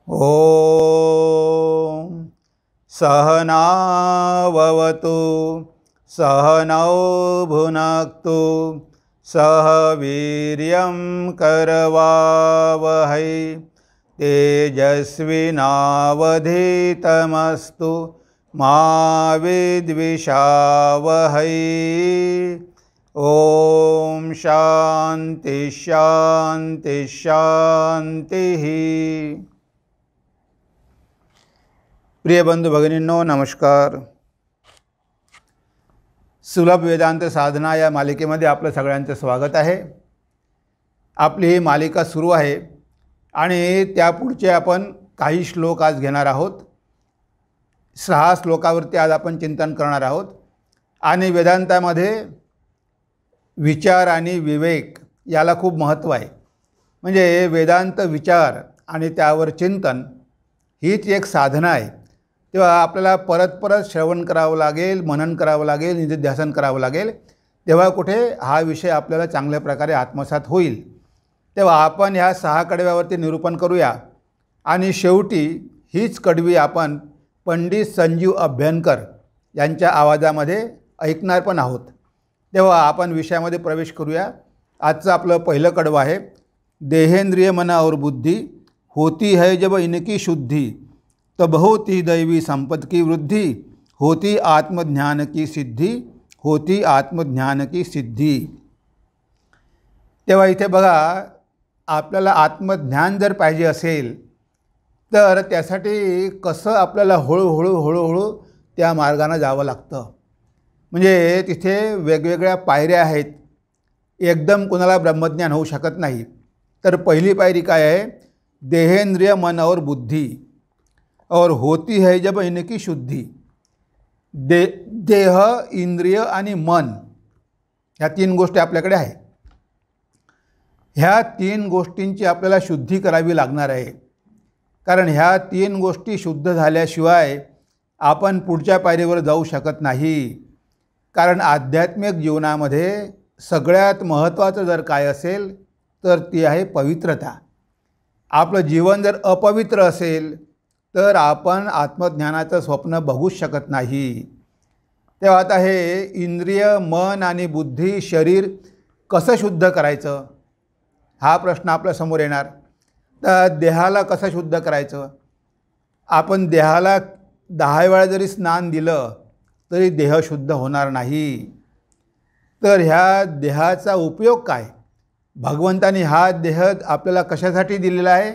ॐ सहनाववतु सहनौ भुनक्तु सह वीर्यं करवावहै तेजस्विनावधीतमस्तु मा विद्विषावहै। ॐ शान्ति शान्ति शान्तिः। प्रिय बंधू भगिनींनो नमस्कार। सुलभ वेदांत साधना या मालिकेमध्ये आपलं सगळ्यांचं स्वागत आहे। आपली ही मालिका सुरू आहे आणि त्यापुढचे आपण काही श्लोक आज घेणार आहोत। 6 श्लोकावरती आज आपण चिंतन करणार आहोत आणि वेदांतामध्ये विचार आणि विवेक याला खूप महत्त्व आहे। म्हणजे वेदांत विचार आणि त्यावर चिंतन हीच एक साधना आहे। तेव्हा आपल्याला परत परत श्रवण करावं लागेल, मनन करावं लागेल, निधिध्यासन करावं लागेल, तेव्हा कुठे हा विषय आपल्याला चांगल्या प्रकारे आत्मसात होईल। तेव्हा आपण ह्या 6 कडव्यावरती निरूपण करूया आणि शेवटी हीच कडवी आपण पंडित संजीव अभ्यंकर यांच्या आवाजामध्ये ऐकणार पण आहोत। तेव्हा आपण विषयामध्ये प्रवेश करूया। आजचं आपलं पहिलं कडवं आहे, देहेंद्रिय मन और बुद्धि होती है जब इनकी शुद्धि, तब होती दैवी संपत्ति की वृद्धि, होती आत्मज्ञान की सिद्धि, होती आत्मज्ञान की सिद्धि। तेव्हा इथे बघा, आपल्याला आत्मज्ञान जर पाहिजे असेल तर त्यासाठी कसं आपल्याला हळूहळू त्या मार्गाने जावं लागतं। म्हणजे तिथे वेगवेगळ्या पायऱ्या आहेत। एकदम कोणाला ब्रह्मज्ञान होऊ शकत नाही। तर पहिली पायरी काय आहे, देहेंद्रिय मन और बुद्धि और होती है जब इनकी शुद्धि। देह, इंद्रिय आणि मन ह्या 3 गोष्टी आपल्याकडे आहेत। ह्या 3 गोष्टींची आपल्याला शुद्धी करावी लागणार आहे। कारण ह्या 3 गोष्टी शुद्ध झाल्याशिवाय आपण पुढच्या पायरीवर जाऊ शकत नाही। कारण आध्यात्मिक जीवनामध्ये सगळ्यात महत्त्वाचं जर काय असेल तर ती आहे पवित्रता। आपलं जीवन जर अपवित्र असेल तर आपण आत्मज्ञानाचं स्वप्न बघूच शकत नाही। तेव्हा आता हे इंद्रिय, मन आणि बुद्धी, शरीर कसं शुद्ध करायचं हा प्रश्न आपल्यासमोर येणार। तर देहाला कसं शुद्ध करायचं? आपण देहाला 10 वेळा जरी स्नान दिलं तरी देह शुद्ध होणार नाही। तर ह्या देहाचा उपयोग काय? भगवंताने हा देह आपल्याला कशासाठी दिलेला आहे?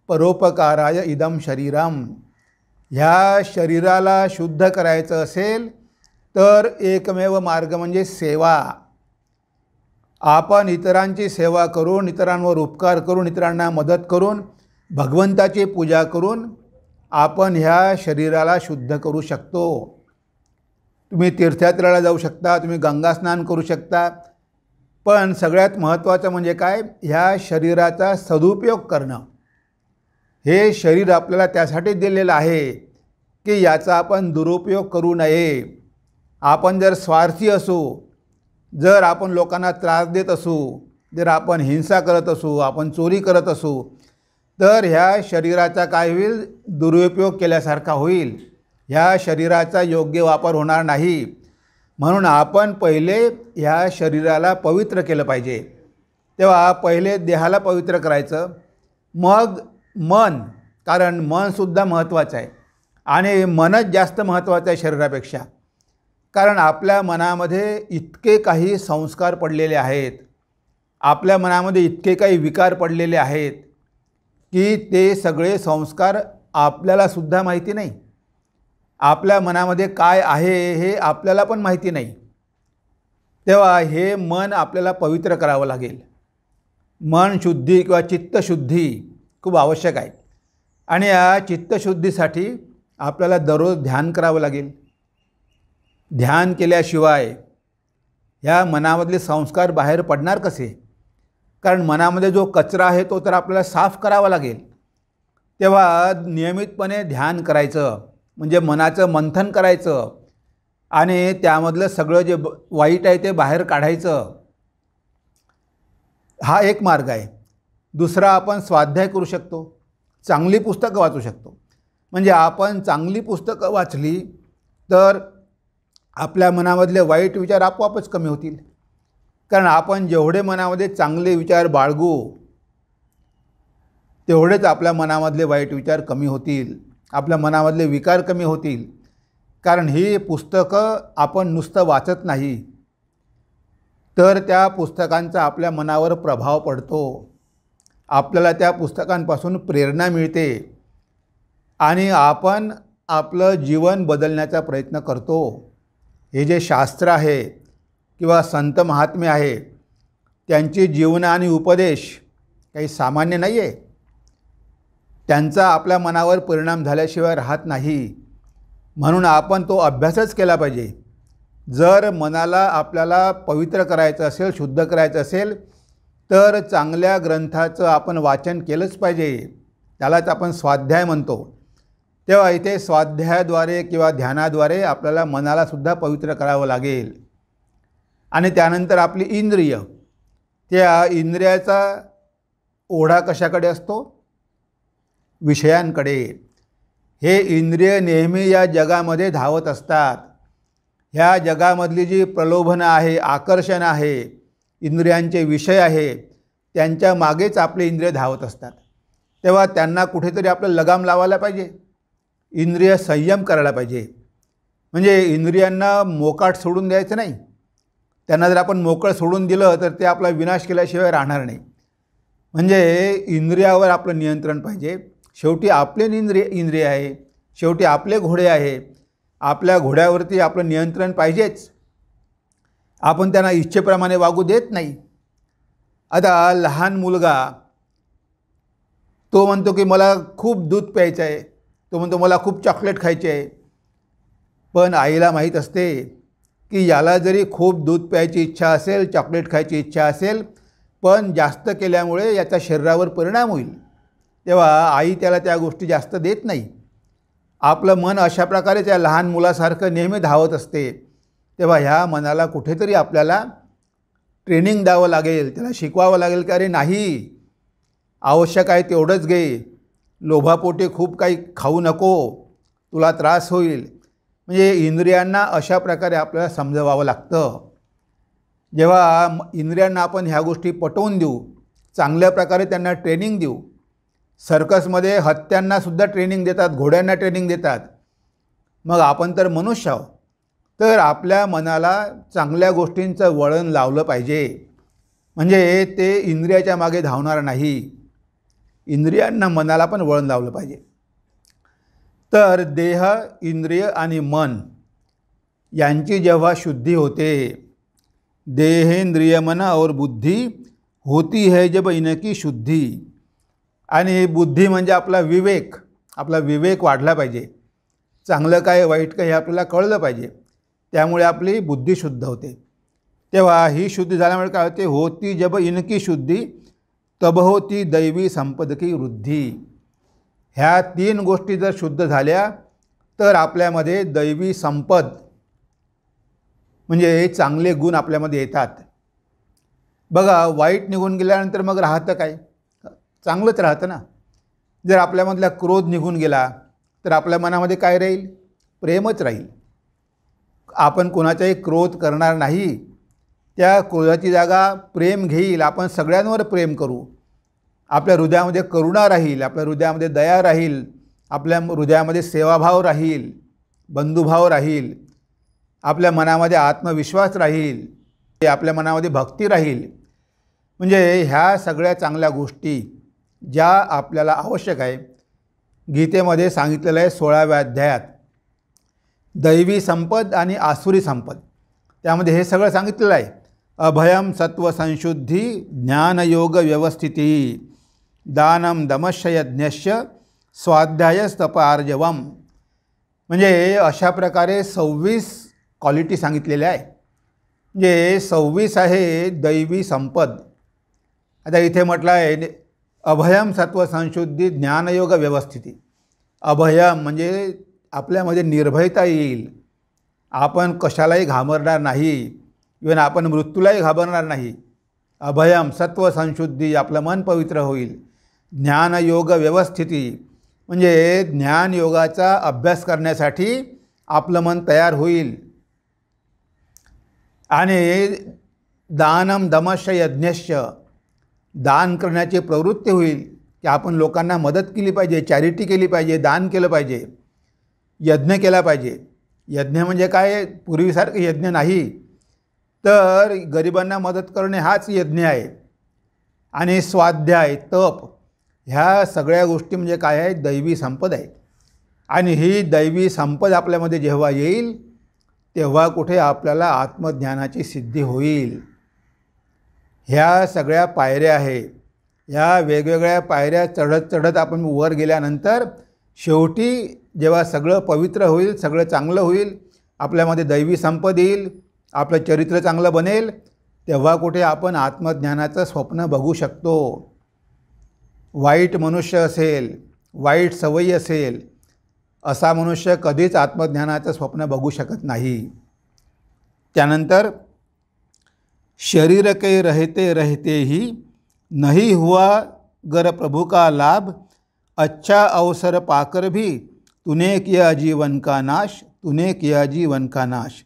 परोपकाराय इदम शरीरम। ह्या शरीराला शुद्ध करायचं असेल तर एकमेव मार्ग म्हणजे सेवा। आपण इतरांची सेवा करून, इतरांवर उपकार करून, इतरांना मदत करून, भगवंताची पूजा करून आपण ह्या शरीराला शुद्ध करू शकतो। तुम्ही तीर्थयात्रेला जाऊ शकता, तुम्ही गंगा स्नान करू शकता, पण सगळ्यात महत्त्वाचं म्हणजे काय, ह्या शरीराचा सदुपयोग करणं। हे शरीर आपल्याला त्यासाठी दिलेलं आहे की याचा आपण दुरुपयोग करू नये। आपण जर स्वार्थी असू, जर आपण लोकांना त्रास देत असू, जर आपण हिंसा करत असू, आपण चोरी करत असू, तर ह्या शरीराचा काय होईल, दुरुपयोग केल्यासारखा होईल। ह्या शरीराचा योग्य वापर होणार नाही। म्हणून आपण पहिले ह्या शरीराला पवित्र केलं पाहिजे। तेव्हा पहिले देहाला पवित्र करायचं, मग मन, कारण मनसुद्धा महत्त्वाचं आहे आणि मनच जास्त महत्त्वाचं आहे शरीरापेक्षा। कारण आपल्या मनामध्ये इतके काही संस्कार पडलेले आहेत, आपल्या मनामध्ये इतके काही विकार पडलेले आहेत की ते सगळे संस्कार आपल्यालासुद्धा माहिती नाही। आपल्या मनामध्ये काय आहे हे आपल्याला पण माहिती नाही। तेव्हा हे मन आपल्याला पवित्र करावं लागेल। मन शुद्धी किंवा चित्तशुद्धी खूप आवश्यक आहे आणि या चित्तशुद्धीसाठी आपल्याला दररोज ध्यान करावं लागेल। ध्यान केल्याशिवाय ह्या मनामधले संस्कार बाहेर पडणार कसे? कारण मनामध्ये जो कचरा आहे तो तर आपल्याला साफ करावा लागेल। तेव्हा नियमितपणे ध्यान करायचं, म्हणजे मनाचं मंथन करायचं आणि त्यामधलं सगळं जे वाईट आहे ते बाहेर काढायचं। हा एक मार्ग आहे। दुसरा आपण स्वाध्याय करू शकतो। चांगली पुस्तकं वाचू शकतो. म्हणजे आपण चांगली पुस्तकं वाचली तर आपल्या मनामधले वाईट विचार आपोआपच कमी होतील. कारण आपण जेवढे मनामध्ये चांगले विचार बाळगू तेवढेच आपल्या मनामधले वाईट विचार कमी होतील, आपल्या मनामधले विकार कमी होतील. कारण ही पुस्तकं आपण नुसतं वाचत नाही, तर त्या पुस्तकांचा आपल्या मनावर प्रभाव पडतो. आपल्याला त्या पुस्तकांपासून प्रेरणा मिळते आणि आपण आपलं जीवन बदलण्याचा प्रयत्न करतो. हे जे शास्त्र आहे किंवा संत महात्मे आहे त्यांची जीवन आणि उपदेश काही सामान्य नाही आहे. त्यांचा आपल्या मनावर परिणाम झाल्याशिवाय राहत नाही. म्हणून आपण तो अभ्यासच केला पाहिजे. जर मनाला आपल्याला पवित्र करायचं असेल, शुद्ध करायचं असेल, तर चांगल्या ग्रंथाचं आपण वाचन केलंच पाहिजे. त्यालाच आपण स्वाध्याय म्हणतो. तेव्हा इथे स्वाध्यायाद्वारे किंवा ध्यानाद्वारे आपल्याला मनालासुद्धा पवित्र करावं लागेल. आणि त्यानंतर आपली इंद्रिय, त्या इंद्रियाचा ओढा कशाकडे असतो? विषयांकडे. हे इंद्रिय नेहमी या जगामध्ये धावत असतात. ह्या जगामधली जी प्रलोभनं आहे, आकर्षण आहे, इंद्रियांचे विषय आहे, त्यांच्या मागेच आपले इंद्रिय धावत असतात. तेव्हा त्यांना कुठेतरी आपलं लगाम लावायला पाहिजे, इंद्रिय संयम करायला पाहिजे. म्हणजे इंद्रियांना मोकाट सोडून द्यायचं नाही. त्यांना जर आपण मोकळं सोडून दिलं तर ते आपला विनाश केल्याशिवाय राहणार नाही. म्हणजे इंद्रियावर आपलं नियंत्रण पाहिजे. शेवटी आपले इंद्रिय आहे, शेवटी आपले घोडे आहे. आपल्या घोड्यावरती आपलं नियंत्रण पाहिजेच. आपण त्यांना इच्छेप्रमाणे वागू देत नाही. आता लहान मुलगा तो म्हणतो की मला खूप दूध प्यायचं आहे, तो म्हणतो मला खूप चॉकलेट खायचे आहे. पण आईला माहीत असते की याला जरी खूप दूध प्यायची इच्छा असेल, चॉकलेट खायची इच्छा असेल, पण जास्त केल्यामुळे याच्या शरीरावर परिणाम होईल. तेव्हा आई त्याला त्या गोष्टी जास्त देत नाही. आपलं मन अशा प्रकारे त्या लहान मुलासारखं नेहमी धावत असते. तेव्हा ह्या मनाला कुठेतरी आपल्याला ट्रेनिंग द्यावं लागेल, त्याला शिकवावं लागेल की अरे नाही, आवश्यक आहे तेवढंच घे, लोभापोटी खूप काही खाऊ नको, तुला त्रास होईल. म्हणजे इंद्रियांना अशा प्रकारे आपल्याला समजवावं लागतं. जेव्हा इंद्रियांना आपण ह्या गोष्टी पटवून देऊ, चांगल्या प्रकारे त्यांना ट्रेनिंग देऊ. सर्कसमध्ये हत्त्यांनासुद्धा ट्रेनिंग देतात, घोड्यांना ट्रेनिंग देतात. मग आपण तर मनुष्य आहोत, तर आपल्या मनाला चांगल्या गोष्टींचं वळण लावलं पाहिजे. म्हणजे ते इंद्रियाच्या मागे धावणार नाही, इंद्रियांना मनाला पण वळण लावलं पाहिजे. तर देह, इंद्रिय आणि मन यांची जेव्हा शुद्धी होते, देहेंद्रिय मन और बुद्धी होती है जब इनकी शुद्धी. आणि बुद्धी म्हणजे आपला विवेक वाढला पाहिजे. चांगलं काय वाईट काय हे आपल्याला कळलं पाहिजे. त्यामुळे आपली बुद्धी शुद्ध होते. तेव्हा ही शुद्धी झाल्यामुळे काय होते? होती जब इनकी शुद्धी तब होती दैवी संपद की वृद्धी. ह्या 3 गोष्टी जर शुद्ध झाल्या तर आपल्यामध्ये दैवी संपद म्हणजे चांगले गुण आपल्यामध्ये येतात. बघा, वाईट निघून गेल्यानंतर मग राहतं काय? चांगलंच राहतं ना. जर आपल्यामधला क्रोध निघून गेला तर आपल्या मनामध्ये काय राहील? प्रेमच राहील. आपण कोणाचाही क्रोध करणार नाही. त्या क्रोधाची जागा प्रेम घेईल. आपण सगळ्यांवर प्रेम करू. आपल्या हृदयामध्ये करुणा राहील, आपल्या हृदयामध्ये दया राहील, आपल्या हृदयामध्ये सेवाभाव राहील, बंधुभाव राहील, आपल्या मनामध्ये आत्मविश्वास राहील, आपल्या मनामध्ये भक्ती राहील. म्हणजे ह्या सगळ्या चांगल्या गोष्टी ज्या आपल्याला आवश्यक आहे, गीतेमध्ये सांगितलेलं आहे 16व्या अध्यायात दैवी संपद आणि आसुरी संपद. त्यामध्ये हे सगळं सांगितलेलं आहे. अभयम सत्व संशुद्धी ज्ञानयोग व्यवस्थिती दानम दमश्य यज्ञश्य स्वाध्यायस्तपार्जवम. म्हणजे अशा प्रकारे 26 क्वालिटी सांगितलेल्या आहे. म्हणजे 26 आहे दैवी संपद. आता इथे म्हटलं आहे अभयम सत्व संशुद्धी ज्ञानयोग व्यवस्थिती. अभयम म्हणजे आपल्यामध्ये निर्भयता येईल. आपण कशालाही घाबरणार नाही, इवन आपण मृत्यूलाही घाबरणार नाही. अभयम सत्व संशुद्धी, आपलं मन पवित्र होईल. ज्ञानयोग व्यवस्थिती म्हणजे ज्ञानयोगाचा अभ्यास करण्यासाठी आपलं मन तयार होईल. आणि दानम दमश्च यज्ञश्च दान करण्याची प्रवृत्ती होईल की आपण लोकांना मदत केली पाहिजे, चॅरिटी केली पाहिजे, दान केलं पाहिजे, यज्ञ केला पाहिजे. यज्ञ म्हणजे काय, पूर्वीसारखं यज्ञ नाही, तर गरिबांना मदत करणे हाच यज्ञ आहे. आणि स्वाध्याय, तप, ह्या सगळ्या गोष्टी म्हणजे काय आहे, दैवी संपद आहे. आणि ही दैवी संपद आपल्यामध्ये जेव्हा येईल तेव्हा कुठे आपल्याला आत्मज्ञानाची सिद्धी होईल. ह्या सगळ्या पायऱ्या आहे. ह्या वेगवेगळ्या पायऱ्या चढत चढत आपण वर गेल्यानंतर शेवटी जेव्हा सगळं पवित्र होईल, सगळं चांगलं होईल, आपल्यामध्ये दैवी संपद येईल, आपलं चरित्र चांगलं बनेल, तेव्हा कुठे आपण आत्मज्ञानाचं स्वप्न बघू शकतो. वाईट मनुष्य असेल, वाईट सवयी असेल, असा मनुष्य कधीच आत्मज्ञानाचं स्वप्न बघू शकत नाही. त्यानंतर शरीर के रहते रहते ही नहीं हुआ गर प्रभु का लाभ, अच्छा अवसर पाकर भी तूने किया जीवन का नाश, तूने किया जीवन का नाश.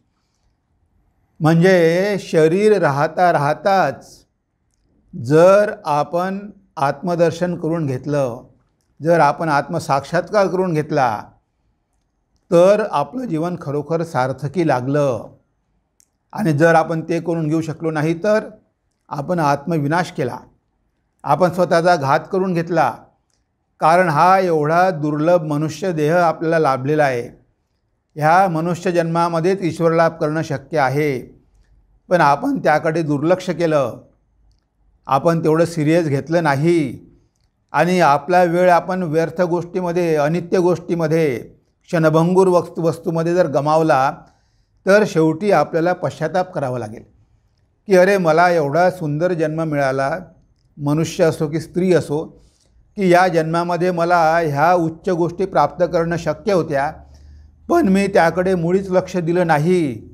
म्हणजे शरीर राहता राहताच जर आपण आत्मदर्शन करून घेतलं, जर आपण आत्मसाक्षात्कार करून घेतला, तर आपलं जीवन खरोखर सार्थकी लागलं. आणि जर आपण ते करून घेऊ शकलो नाही तर आपण आत्मविनाश केला, आपण स्वतःचा घात करून घेतला. कारण हा एवढा दुर्लभ मनुष्य देह आपल्याला लाभलेला आहे. ह्या मनुष्य जन्मामध्येच ईश्वरलाभ करणं शक्य आहे, पण आपण त्याकडे दुर्लक्ष केलं, आपण तेवढं सिरियस घेतलं नाही. आणि आपला वेळ आपण व्यर्थ गोष्टीमध्ये, अनित्य गोष्टीमध्ये, क्षणभंगूर वस्तूमध्ये जर गमावला तर शेवटी आपल्याला पश्चाताप करावा लागेल की अरे मला एवढा सुंदर जन्म मिळाला, मनुष्य असो की स्त्री असो, की या जन्मामध्ये मला ह्या उच्च गोष्टी प्राप्त करणं शक्य होत्या, पण मी त्याकडे मुळीच लक्ष दिलं नाही.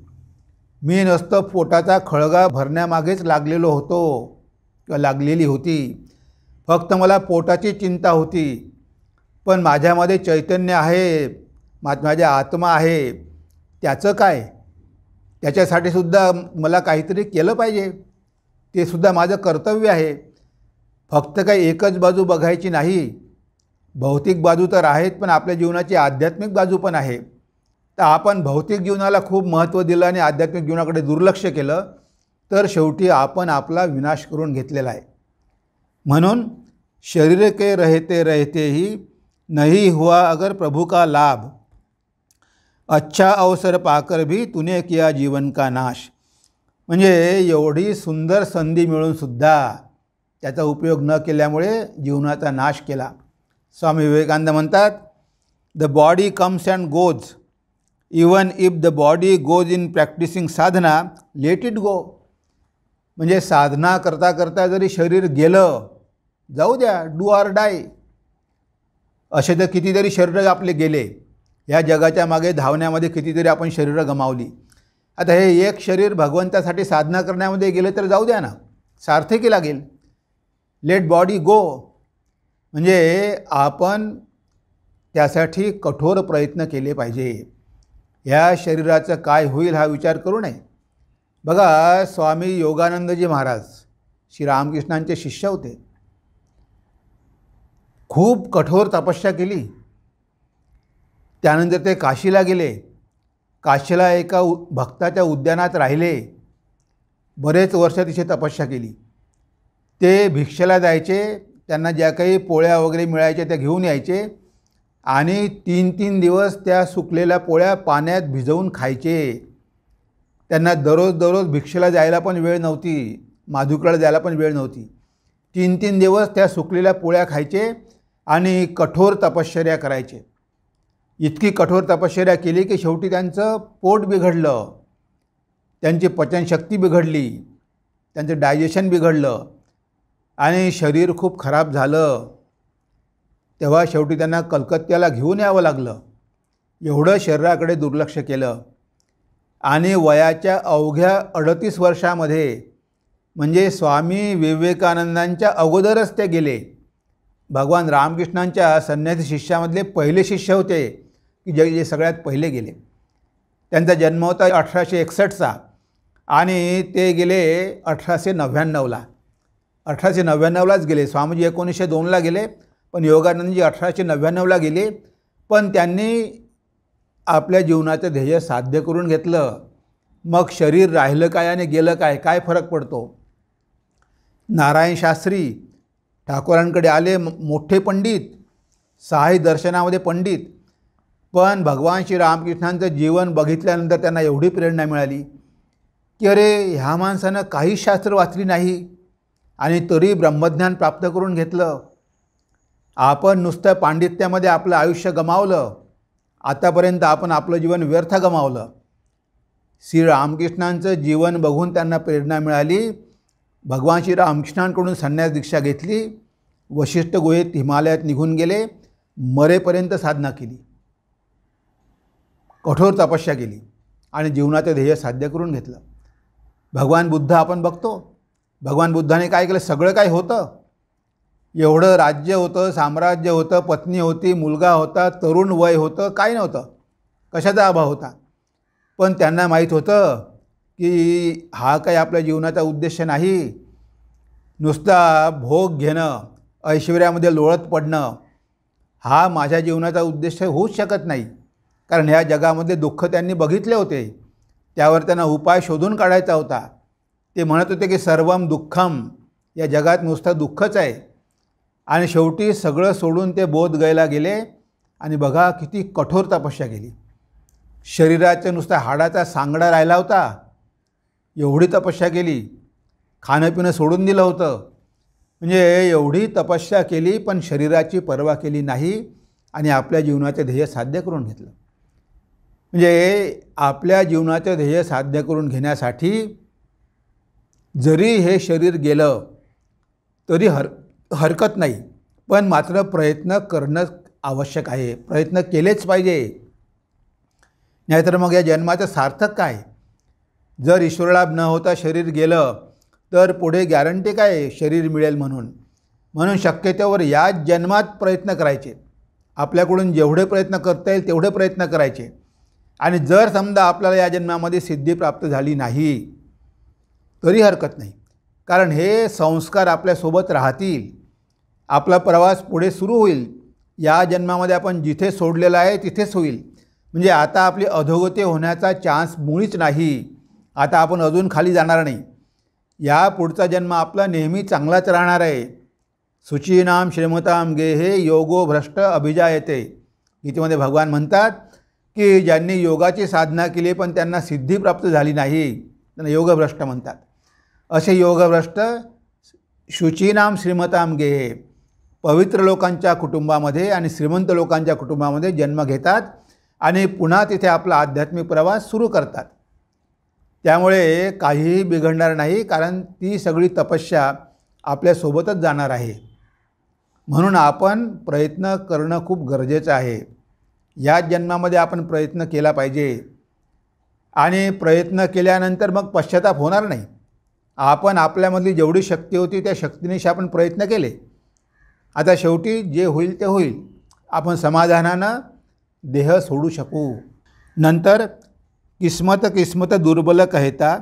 मी नुसतं पोटाचा खळगा भरण्यामागेच लागलेलो होतो किंवा लागलेली होती. फक्त मला पोटाची चिंता होती, पण माझ्यामध्ये चैतन्य आहे, माझ्या आत्मा आहे, त्याचं काय, त्याच्यासाठी सुद्धा मला काहीतरी केलं पाहिजे, ते सुद्धा माझं कर्तव्य आहे. फक्त काही एकच बाजू बघायची नाही, भौतिक बाजू तर आहेत, पण आपल्या जीवनाची आध्यात्मिक बाजू पण आहे. तर आपण भौतिक जीवनाला खूप महत्त्व दिलं आणि आध्यात्मिक जीवनाकडे दुर्लक्ष केलं तर शेवटी आपण आपला विनाश करून घेतलेला आहे. म्हणून शरीर के रहते रहते ही नहीं हुआ अगर प्रभु का लाभ, अच्छा अवसर पाकर भी तूने किया जीवन का नाश. म्हणजे एवढी सुंदर संधी मिळूनसुद्धा त्याचा उपयोग न केल्यामुळे जीवनाचा नाश केला. स्वामी विवेकानंद म्हणतात, the body comes and goes, even if the body goes in practising sadhana, let it go. म्हणजे साधना करता करता जरी शरीर गेलं, जाऊ द्या, डू ऑर डाय. असे तर कितीतरी शरीरं आपले गेले, या जगाच्या मागे धावण्यामध्ये कितीतरी आपण शरीरं गमावली. आता हे एक शरीर भगवंतासाठी साधना करण्यामध्ये गेले तर जाऊ द्या ना, सार्थकी लागेल. लेट बॉडी गो. म्हणजे आपण त्यासाठी कठोर प्रयत्न केले पाहिजे. ह्या शरीराचं काय होईल हा विचार करू नये. बघा, स्वामी योगानंदजी महाराज श्रीरामकृष्णांचे शिष्य होते. खूप कठोर तपस्या केली. त्यानंतर ते काशीला गेले. काशीला एका भक्ताच्या उद्यानात राहिले. बरेच वर्ष तिथे तपस्या केली. ते भिक्षेला जायचे, त्यांना ज्या काही पोळ्या वगैरे मिळायच्या त्या घेऊन यायचे आणि 3-3 दिवस त्या सुकलेल्या पोळ्या पाण्यात भिजवून खायचे. त्यांना दररोज भिक्षेला जायला पण वेळ नव्हती, माधुकराला जायला पण वेळ नव्हती. 3-3 दिवस त्या सुकलेल्या पोळ्या खायचे आणि कठोर तपश्चर्या करायचे. इतकी कठोर तपश्चर्या केली की शेवटी त्यांचं पोट बिघडलं, त्यांची पचनशक्ती बिघडली, त्यांचं डायजेशन बिघडलं आणि शरीर खूप खराब झालं. तेव्हा शेवटी त्यांना कलकत्त्याला घेऊन यावं लागलं. एवढं शरीराकडे दुर्लक्ष केलं आणि वयाच्या अवघ्या 38 वर्षामध्ये, म्हणजे स्वामी विवेकानंदांच्या अगोदरच ते गेले. भगवान रामकृष्णांच्या संन्यासी शिष्यामधले पहिले शिष्य होते की जे सगळ्यात पहिले गेले. त्यांचा जन्म होता 1861चा आणि ते गेले 1899ला. 1899लाच गेले. स्वामीजी 1902ला गेले, पण योगानंदजी 1899ला गेले. पण त्यांनी आपल्या जीवनाचं ध्येय साध्य करून घेतलं. मग शरीर राहिलं काय आणि गेलं काय, काय फरक पडतो? नारायण शास्त्री ठाकूरांकडे आले, मोठे पंडित, साई दर्शनामध्ये पंडित, पण भगवान श्री रामकृष्णांचं जीवन बघितल्यानंतर त्यांना एवढी प्रेरणा मिळाली की अरे ह्या माणसानं काही शास्त्र वाचली नाही आणि तरी ब्रह्मज्ञान प्राप्त करून घेतलं. आपण नुसतं पांडित्यामध्ये आपलं आयुष्य गमावलं. आतापर्यंत आपण आपलं जीवन व्यर्थ गमावलं. श्री रामकृष्णांचं जीवन बघून त्यांना प्रेरणा मिळाली. भगवान श्री रामकृष्णांकडून संन्यास दीक्षा घेतली. वशिष्ठ गुहेत हिमालयात निघून गेले. मरेपर्यंत साधना केली, कठोर तपस्या केली आणि जीवनाचं ध्येय साध्य करून घेतलं. भगवान बुद्ध आपण बघतो. भगवान बुद्धाने काय केलं? सगळं काय होतं, एवढं राज्य होतं, साम्राज्य होतं, पत्नी होती, मुलगा होता, तरुण वय होतं, काय नव्हतं, कशाचा अभाव होता. पण त्यांना माहीत होतं की हा काही आपल्या जीवनाचा उद्देश नाही. नुसता भोग घेणं, ऐश्वर्यामध्ये लोळत पडणं हा माझ्या जीवनाचा उद्देश होऊच शकत नाही. कारण ह्या जगामध्ये दुःख त्यांनी बघितले होते, त्यावर त्यांना उपाय शोधून काढायचा होता. ते म्हणत होते की सर्वम दुःखम, या जगात नुसतं दुःखच आहे. आणि शेवटी सगळं सोडून ते बोधगयेला गेले आणि बघा किती कठोर तपस्या केली. शरीराचं नुसता हाडाचा सांगडा राहिला होता, एवढी तपस्या केली. खाणं पिणं सोडून दिलं होतं. म्हणजे एवढी तपस्या केली पण शरीराची पर्वा केली नाही आणि आपल्या जीवनाचे ध्येय साध्य करून घेतलं. म्हणजे आपल्या जीवनाचे ध्येय साध्य करून घेण्यासाठी जरी हे शरीर गेलं तरी हरकत नाही, पण मात्र प्रयत्न करणं आवश्यक आहे. प्रयत्न केलेच पाहिजे, नाहीतर मग या जन्माचं सार्थक काय? जर ईश्वरलाभ न होता शरीर गेलं तर पुढे गॅरंटी काय शरीर मिळेल म्हणून. म्हणून शक्यतेवर याच जन्मात प्रयत्न करायचे. आपल्याकडून जेवढे प्रयत्न करता येईल तेवढे प्रयत्न करायचे. आणि जर समजा आपल्याला या जन्मामध्ये सिद्धी प्राप्त झाली नाही तरी हरकत नाही, कारण हे संस्कार आपल्यासोबत राहतील. आपला प्रवास पुढे सुरू होईल. या जन्मामध्ये आपण जिथे सोडलेलं आहे तिथेच होईल. म्हणजे आता आपली अधोगती होण्याचा चान्स मुळीच नाही. आता आपण अजून खाली जाणार नाही. या पुढचा जन्म आपला नेहमी चांगलाच राहणार आहे. शुचीनाम श्रीमताम गेहे योगो भ्रष्ट अभिजायते. गीतेमध्ये भगवान म्हणतात की ज्यांनी योगाची साधना केली पण त्यांना सिद्धी प्राप्त झाली नाही त्यांना योगभ्रष्ट म्हणतात. असे योगभ्रष्ट शुचीनाम श्रीमताम गेहे, पवित्र लोकांच्या कुटुंबामध्ये आणि श्रीमंत लोकांच्या कुटुंबामध्ये जन्म घेतात आणि पुन्हा तिथे आपला आध्यात्मिक प्रवास सुरू करतात. त्यामुळे काहीही बिघडणार नाही, कारण ती सगळी तपस्या आपल्यासोबतच जाणार आहे. म्हणून आपण प्रयत्न करणं खूप गरजेचं आहे. या जन्मामध्ये आपण प्रयत्न केला पाहिजे आणि प्रयत्न केल्यानंतर मग पश्चाताप होणार नाही. आपण आपल्यामधली जेवढी शक्ती होती त्या शक्तीनिशी आपण प्रयत्न केले. आता शेवटी जे होईल ते होईल. आपण समाधानानं देह सोडू शकू. नंतर किस्मत किस्मत दुर्बल कहता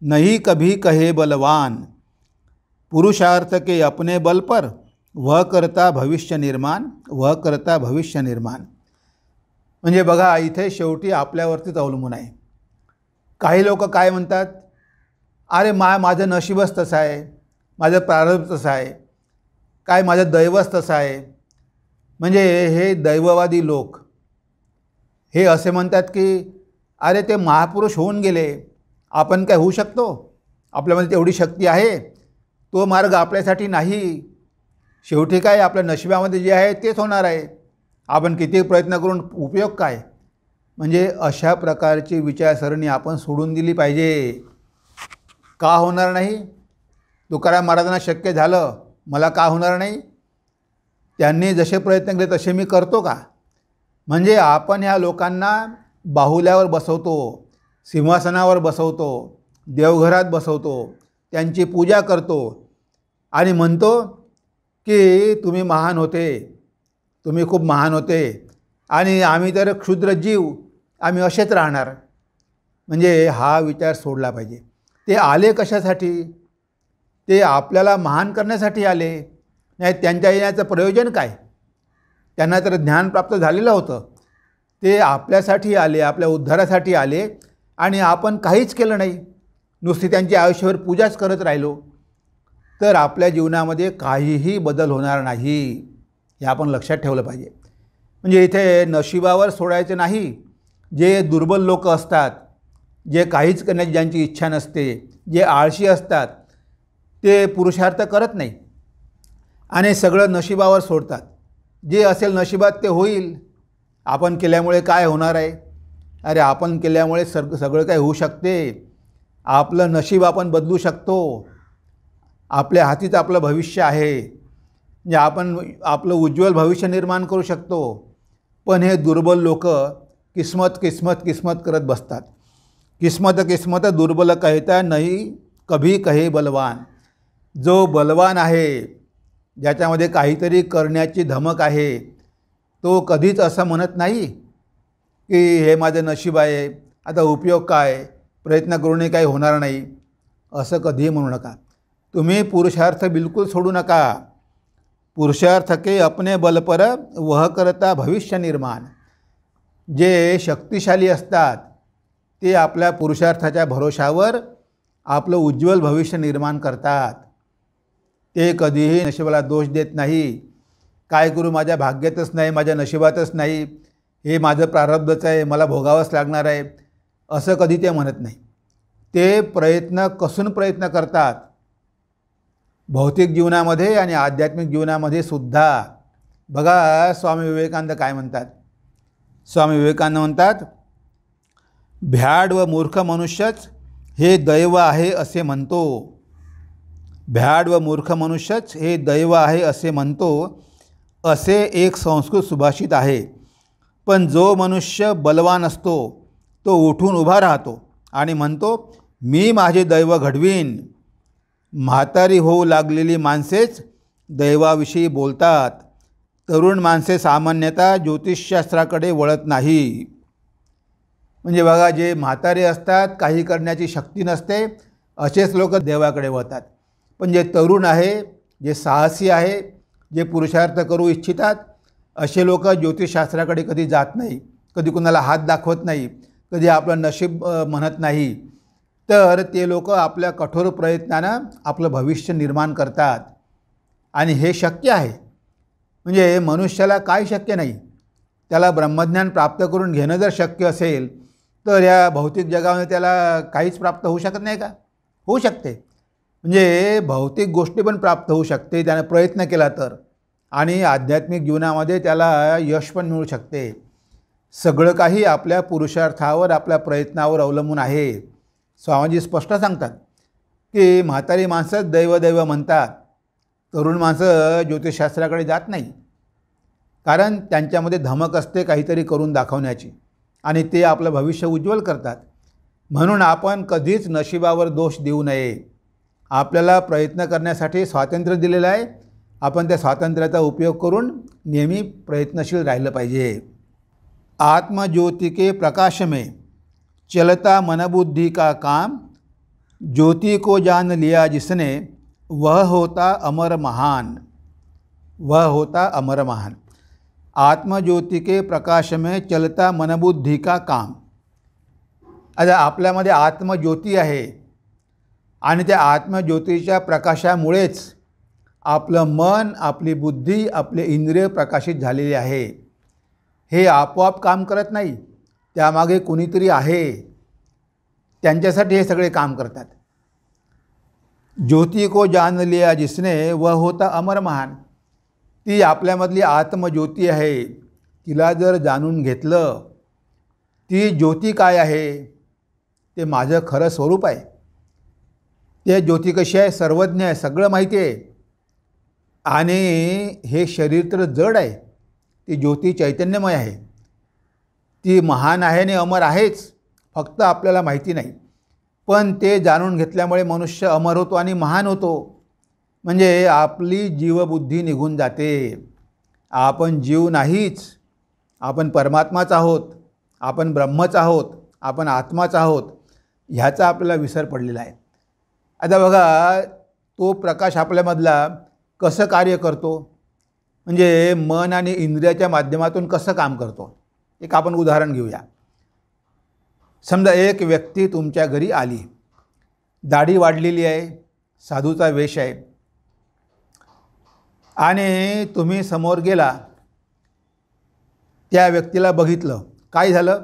नहीं कभी कहे बलवान, पुरुषार्थ के अपने बल पर वह करता भविष्य निर्माण, वह करता भविष्य निर्माण. म्हणजे बघा इथे शेवटी आपल्यावरतीच अवलंबून आहे. काही लोक काय म्हणतात, अरे माझं नशीबच तसं आहे, माझं प्रारब्ध तसं आहे, काय माझं दैवच तसं आहे. म्हणजे हे दैववादी लोक हे असे म्हणतात की अरे ते महापुरुष होऊन गेले, आपण काय होऊ शकतो, आपल्यामध्ये तेवढी शक्ती आहे, तो मार्ग आपल्यासाठी नाही. शेवटी काय आपल्या नशिबामध्ये जे आहे तेच होणार आहे, आपण किती प्रयत्न करून उपयोग काय. म्हणजे अशा प्रकारची विचारसरणी आपण सोडून दिली पाहिजे. का होणार नाही? तुकाराम महाराजांना शक्य झालं, मला का होणार नाही? त्यांनी जसे प्रयत्न केले तसे मी करतो का? म्हणजे आपण ह्या लोकांना बाहुल्यावर बसवतो, सिंहासनावर बसवतो, देवघरात बसवतो, त्यांची पूजा करतो आणि म्हणतो की तुम्ही महान होते, तुम्ही खूप महान होते आणि आम्ही तर क्षुद्र जीव, आम्ही असेच राहणार. म्हणजे हा विचार सोडला पाहिजे. ते आले कशासाठी? ते आपल्याला महान करण्यासाठी आले. नाही त्यांच्या येण्याचं प्रयोजन काय? त्यांना तर ज्ञान प्राप्त झालेलं होतं. ते आपल्यासाठी आले, आपल्या उद्धारासाठी आले आणि आपण काहीच केलं नाही, नुसती त्यांची आयुष्यभर पूजाच करत राहिलो तर आपल्या जीवनामध्ये काहीही बदल होणार नाही. हे आपण लक्षात ठेवलं पाहिजे. म्हणजे इथे नशिबावर सोडायचं नाही. जे दुर्बल लोक असतात, जे काहीच करण्याची ज्यांची इच्छा नसते, जे आळशी असतात, ते पुरुषार्थ करत नाही आणि सगळं नशिबावर सोडतात. जे असेल नशिबात ते होईल. आपण केल्यामुळे काय होणार आहे? अरे आपण केल्यामुळे सगळं काय होऊ शकते. आपलं नशीब आपण बदलू शकतो. आपल्या हातीच आपलं भविष्य आहे. म्हणजे आपण आपलं उज्ज्वल भविष्य निर्माण करू शकतो. पण हे दुर्बल लोक किस्मत किस्मत किस्मत करत बसतात. किस्मत किस्मत दुर्बल कहता नाही कभी कहे बलवान. जो बलवान आहे, ज्याच्यामध्ये काहीतरी करण्याची धमक आहे, तो कधीच असं म्हणत नाही की हे माझं नशीब आहे, आता उपयोग काय, प्रयत्न करूनही काही होणार नाही. असं कधीही म्हणू नका. तुम्ही पुरुषार्थ बिलकुल सोडू नका. पुरुषार्थ के अपने बल पर वह करता भविष्य निर्माण. जे शक्तिशाली असतात ते आपल्या पुरुषार्थाच्या भरोशावर आपलं उज्ज्वल भविष्य निर्माण करतात. ते कधीही नशिबाला दोष देत नाही. काय करू, माझ्या भाग्यातच नाही, माझ्या नशिबातच नाही, हे माझं प्रारब्धच आहे, मला भोगावंच लागणार आहे, असं कधी ते म्हणत नाही. ते प्रयत्न कसून प्रयत्न करतात. भौतिक जीवनामध्ये आणि आध्यात्मिक जीवनामध्ये सुद्धा. बघा स्वामी विवेकानंद काय म्हणतात. स्वामी विवेकानंद म्हणतात, भ्याड व मूर्ख मनुष्यच हे दैव आहे असे म्हणतो. भ्याड व मूर्ख मनुष्यच हे दैव आहे असे म्हणतो, असे एक संस्कृत सुभाषित आहे. पण जो मनुष्य बलवान असतो तो उठून उभा राहतो आणि म्हणतो, मी माझे दैव घडवीन. म्हातारी होऊ लागलेली माणसेच दैवाविषयी बोलतात. तरुण माणसे सामान्यतः ज्योतिषशास्त्राकडे वळत नाही. म्हणजे बघा, जे म्हातारे असतात, काही करण्याची शक्ती नसते, असेच लोक देवाकडे वळतात. पण जे तरुण आहे, जे साहसी आहे, जे पुरुषार्थ करू इच्छितात, असे लोक ज्योतिषशास्त्राकडे कधी जात नाही, कधी कुणाला हात दाखवत नाही, कधी आपलं नशीब म्हणत नाही. तर ते लोक आपल्या कठोर प्रयत्नानं आपलं भविष्य निर्माण करतात आणि हे शक्य आहे. म्हणजे मनुष्याला काय शक्य नाही? त्याला ब्रह्मज्ञान प्राप्त करून घेणं जर शक्य असेल तर या भौतिक जगामध्ये त्याला काहीच प्राप्त होऊ शकत नाही का? होऊ शकते. म्हणजे भौतिक गोष्टी पण प्राप्त होऊ शकते त्याने प्रयत्न केला तर, आणि आध्यात्मिक जीवनामध्ये त्याला यश पण मिळू शकते. सगळं काही आपल्या पुरुषार्थावर, आपल्या प्रयत्नावर अवलंबून आहे. स्वामीजी स्पष्ट सांगतात की म्हातारी माणसं दैव दैव म्हणतात, तरुण माणसं ज्योतिषशास्त्राकडे जात नाही. कारण त्यांच्यामध्ये धमक असते काहीतरी करून दाखवण्याची आणि ते आपलं भविष्य उज्ज्वल करतात. म्हणून आपण कधीच नशिबावर दोष देऊ नये. आपल्याला प्रयत्न करण्यासाठी स्वातंत्र्य दिलेलं आहे. आपण त्या स्वातंत्र्याचा उपयोग करून नेहमी प्रयत्नशील राहिलं पाहिजे. आत्मज्योति के प्रकाश में चलता मनबुद्धि का काम, ज्योति को जान लिया जिसने वह होता अमर महान. वह होता अमर महान. आत्मज्योति के प्रकाश में चलता मनबुद्धि का काम. आता आपल्यामध्ये आत्मज्योती आहे आणि त्या आत्मज्योतीच्या प्रकाशामुळेच आपलं मन, आपली बुद्धी, आपले इंद्रिय प्रकाशित झालेले आहे. हे आपोआप काम करत नाही, त्यामागे कुणीतरी आहे, त्यांच्यासाठी हे सगळे काम करतात. ज्योति को जान लिया जिसने वह होता अमर महान. ती आपल्यामधली आत्मज्योती आहे, तिला जर जाणून घेतलं, ती ज्योती काय आहे, ते माझं खरं स्वरूप आहे. ते ज्योती कशी आहे, सर्वज्ञ आहे, सगळं माहिती आहे. आणि हे शरीर तर जड आहे, ती ज्योती चैतन्यमय आहे, ती महान आहे आणि अमर आहेच, फक्त आपल्याला माहिती नाही. पण ते जाणून घेतल्यामुळे मनुष्य अमर होतो आणि महान होतो. म्हणजे आपली जीवबुद्धी निघून जाते. आपण जीव नाहीच, आपण परमात्माच आहोत, आपण ब्रह्मच आहोत, आपण आत्माच आहोत, ह्याचा आपल्याला विसर पडलेला आहे. आता बघा, तो प्रकाश आपल्यामधला कसं कार्य करतो, म्हणजे मन आणि इंद्रियाच्या माध्यमातून कसं काम करतो. एक आपण उदाहरण घेऊया. समजा एक व्यक्ती तुमच्या घरी आली, दाढी वाढलेली आहे, साधूचा वेश आहे, आणि तुम्ही समोर गेला, त्या व्यक्तीला बघितलं. काय झालं?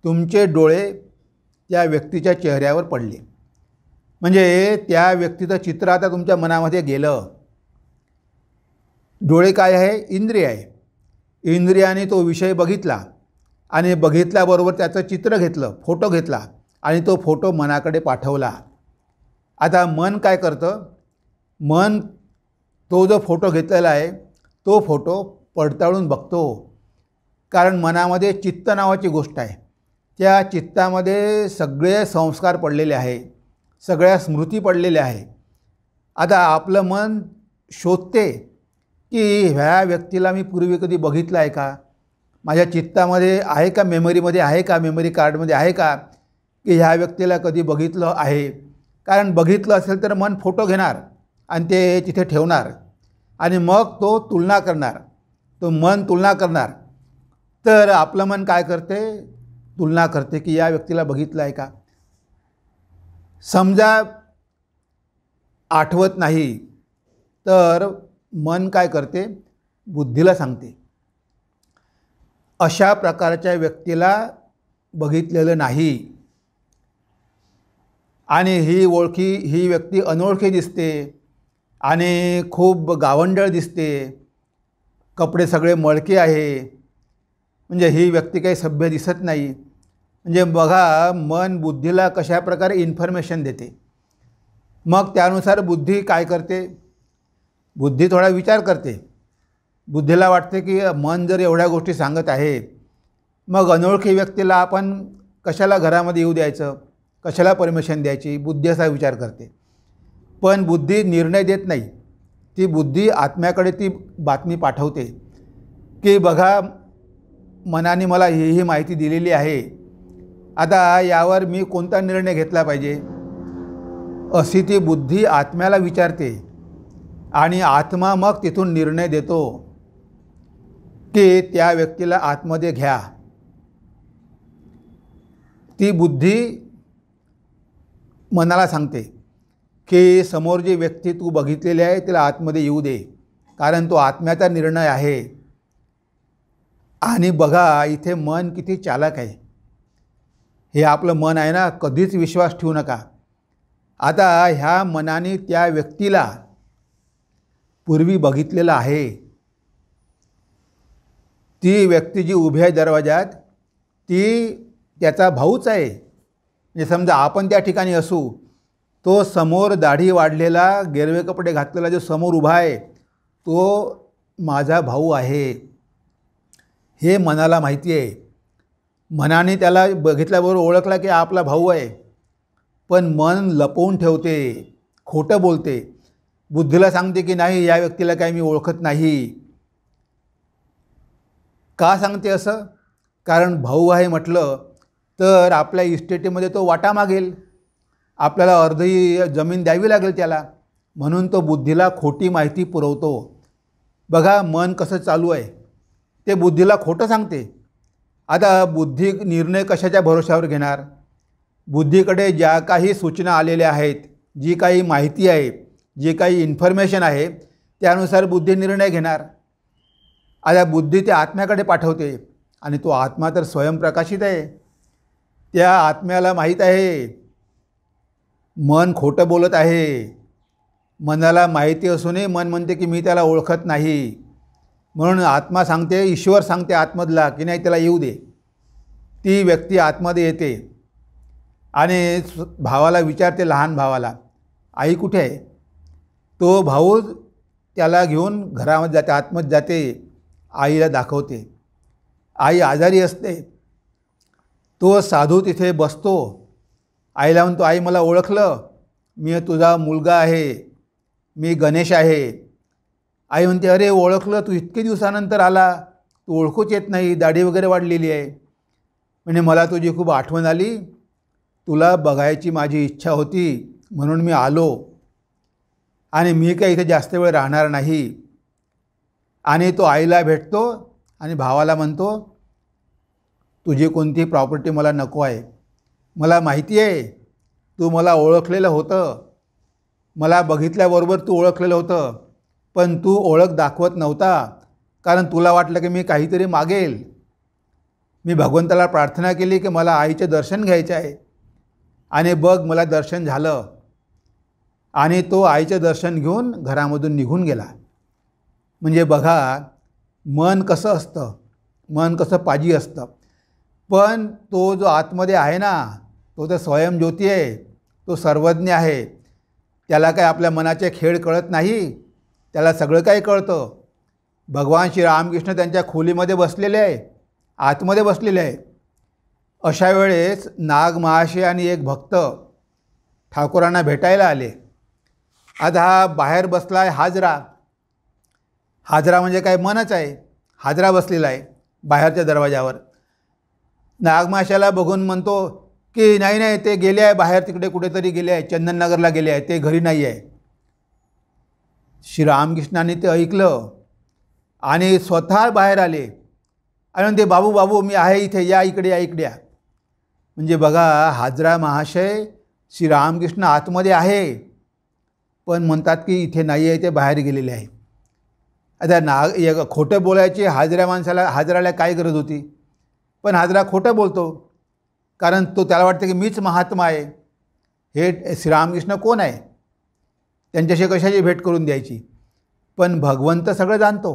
तुमचे डोळे त्या व्यक्तीच्या चेहऱ्यावर पडले. म्हणजे त्या व्यक्तीचं चित्र आता तुमच्या मनामध्ये गेलं. डोळे काय आहे? इंद्रिय आहे. इंद्रियाने तो विषय बघितला आणि बघितल्याबरोबर त्याचं चित्र घेतलं, फोटो घेतला आणि तो फोटो मनाकडे पाठवला. आता मन काय करतं? मन तो जो फोटो घेतलेला आहे तो फोटो पडताळून बघतो. कारण मनामध्ये चित्त नावाची गोष्ट आहे. त्या चित्तामध्ये सगळे संस्कार पडलेले आहे, सगळ्या स्मृती पडलेल्या आहे. आता आपलं मन शोधते की ह्या व्यक्तीला मी पूर्वी कधी बघितलं आहे का, माझ्या चित्तामध्ये आहे का, मेमरीमध्ये आहे का, मेमरी कार्डमध्ये आहे का की ह्या व्यक्तीला कधी बघितलं आहे. कारण बघितलं असेल तर मन फोटो घेणार आणि ते तिथे ठेवणार आणि मग तो तुलना करणार, तो मन तुलना करणार. तर आपलं मन काय करते? तुलना करते की या व्यक्तीला बघितलं आहे का. समजा आठवत नाही तर मन काय करते? बुद्धीला सांगते अशा प्रकारच्या व्यक्तीला बघितलेलं नाही आणि ही व्यक्ती अनोळखी दिसते आणि खूप गावंढळ दिसते, कपडे सगळे मळके आहे, म्हणजे ही व्यक्ती काही सभ्य दिसत नाही. म्हणजे बघा, मन बुद्धीला कशा प्रकारे इन्फॉर्मेशन देते. मग त्यानुसार बुद्धी काय करते? बुद्धी थोडा विचार करते. बुद्धीला वाटते की मन जर एवढ्या गोष्टी सांगत आहे, मग अनोळखी व्यक्तीला आपण कशाला घरामध्ये येऊ द्यायचं, कशाला परमिशन द्यायची, बुद्धी असा विचार करते. पण बुद्धी निर्णय देत नाही. ती बुद्धी आत्म्याकडे ती बातमी पाठवते की बघा, मनाने मला ही माहिती दिलेली आहे, आता यावर मी कोणता निर्णय घेतला पाहिजे. अशी ती बुद्धी आत्म्याला विचारते आणि आत्मा मग तिथून निर्णय देतो की त्या व्यक्तीला आतमध्ये घ्या. ती बुद्धी मनाला सांगते की समोर जी व्यक्ती तू बघितलेली आहे तिला आतमध्ये येऊ दे, कारण तो आत्म्याचा निर्णय आहे. आणि बघा, इथे मन किती चालाक आहे. हे आपलं मन आहे ना, कधीच विश्वास ठेवू नका. आता ह्या मनाने त्या व्यक्तीला पूर्वी बघितलेलं आहे. ती व्यक्ती जी उभी आहे दरवाजात, ती त्याचा भाऊच आहे. म्हणजे समजा आपण त्या ठिकाणी असू, तो समोर दाढी वाढलेला, गेरवे कपडे घातलेला जो समोर उभा आहे तो माझा भाऊ आहे, हे मनाला माहिती आहे. मनाने त्याला बघितल्याबरोबर ओळखला की आपला भाऊ आहे. पण मन लपवून ठेवते, खोटं बोलते. बुद्धीला सांगते की नाही, या व्यक्तीला काही मी ओळखत नाही. का सांगते असं? कारण भाऊ आहे म्हटलं तर आपल्या इस्टेटीमध्ये तो वाटा मागेल, आपल्याला अर्धी जमीन द्यावी लागेल त्याला. म्हणून तो बुद्धीला खोटी माहिती पुरवतो. बघा, मन कसं चालू आहे, ते बुद्धीला खोटं सांगते. आता बुद्धी निर्णय कशाच्या भरोश्यावर घेणार? बुद्धीकडे ज्या काही सूचना आलेल्या आहेत, जी काही माहिती आहे, जी काही इन्फॉर्मेशन आहे, त्यानुसार बुद्धी निर्णय घेणार. आता बुद्धी त्या आत्म्याकडे पाठवते आणि तो आत्मा तर स्वयंप्रकाशित आहे. त्या आत्म्याला माहीत आहे मन खोटं बोलत आहे. मनाला माहिती असूनही मन म्हणते की मी त्याला ओळखत नाही. म्हणून आत्मा सांगते, ईश्वर सांगते आतमधला की नाही, त्याला येऊ दे. ती व्यक्ती आतमध्ये येते आणि भावाला विचारते, लहान भावाला, आई कुठे आहे? तो भाऊ त्याला घेऊन घरामध्ये जाते, आतमध्ये जाते, आईला दाखवते. आई आजारी असते. तो साधू तिथे बसतो. आईला म्हणतो, आई मला ओळखलं, मी तुझा मुलगा आहे, मी गणेश आहे. आई म्हणते, अरे ओळखलं, तू इतके दिवसानंतर आला, तू ओळखूच येत नाही, दाढी वगैरे वाढलेली आहे. म्हणजे मला तुझी खूप आठवण आली, तुला बघायची माझी इच्छा होती म्हणून मी आलो. आणि मी काही इथे जास्त वेळ राहणार नाही. आणि तो आईला भेटतो आणि भावाला म्हणतो, तुझी कोणती प्रॉपर्टी मला नको आहे. मला माहिती आहे तू मला ओळखलेलं होतं, मला बघितल्याबरोबर तू ओळखलेलं होतं, पण तू ओळख दाखवत नव्हता, कारण तुला वाटलं की मी काहीतरी मागेल. मी भगवंताला प्रार्थना केली की मला आईचे दर्शन घ्यायचे आहे, आणि बघ मला दर्शन झालं. आणि तो आईचे दर्शन घेऊन घरामधून निघून गेला. म्हणजे बघा, मन कसं असतं, मन कसं पाजी असतं. पण तो जो आतमध्ये आहे ना, तो तर स्वयंज्योती आहे, तो सर्वज्ञ आहे. त्याला काय आपल्या मनाचे खेळ कळत नाही, त्याला सगळं काही कळतं. भगवान श्री रामकृष्ण त्यांच्या खोलीमध्ये बसलेले आहे, आतमध्ये बसलेले आहे. अशा वेळेस नाग महाशय आणि एक भक्त ठाकूरांना भेटायला आले. आता हा बाहेर बसला आहे हाजरा. हाजरा म्हणजे काय, मनच आहे. हाजरा बसलेला आहे बाहेरच्या दरवाजावर. नागमाशाला बघून म्हणतो की नाही नाही, ते गेले आहे बाहेर, तिकडे कुठेतरी गेले आहे, चंदननगरला गेले आहे, ते घरी नाही आहे. श्रीरामकृष्णाने ते ऐकलं आणि स्वतः बाहेर आले आणि म्हणते, बाबू बाबू मी आहे इथे, या इकडे, या इकडे या. म्हणजे बघा, हाजरा महाशय श्रीरामकृष्ण आतमध्ये आहे, पण म्हणतात की इथे नाही आहे, ते बाहेर गेलेले आहे. आता खोटं बोलायची हाजराला काय गरज होती, पण हाजरा खोटं बोलतो, कारण त्याला वाटतं की मीच महात्मा आहे. हे श्रीरामकृष्ण कोण आहे, त्यांच्याशी कशाची भेट करून द्यायची. पण भगवंत सगळं जाणतो.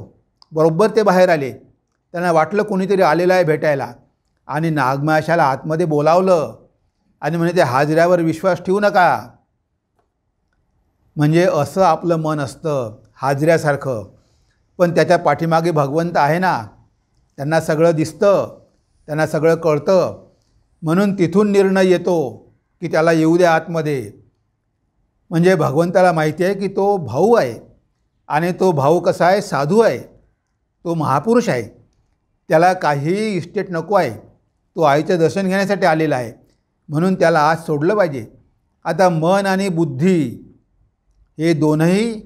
बरोबर ते बाहेर आले, त्यांना वाटलं कोणीतरी आलेलं आहे भेटायला, आणि नागमाशाला आतमध्ये बोलावलं आणि म्हणे, ते हाजऱ्यावर विश्वास ठेवू नका. म्हणजे असं आपलं मन असतं हाजऱ्यासारखं, पण त्याच्या पाठीमागे भगवंत आहे ना, त्यांना सगळं दिसतं, त्यांना सगळं कळतं. म्हणून तिथून निर्णय येतो की त्याला येऊ द्या आतमध्ये. म्हणजे भगवंताला माहिती आहे की तो भाऊ आहे, आणि तो भाऊ कसा आहे, साधू आहे, तो महापुरुष आहे, त्याला काहीही इस्टेट नको आहे, तो आईचं दर्शन घेण्यासाठी आलेला आहे, म्हणून त्याला आज सोडलं पाहिजे. आता मन आणि बुद्धी हे दोनही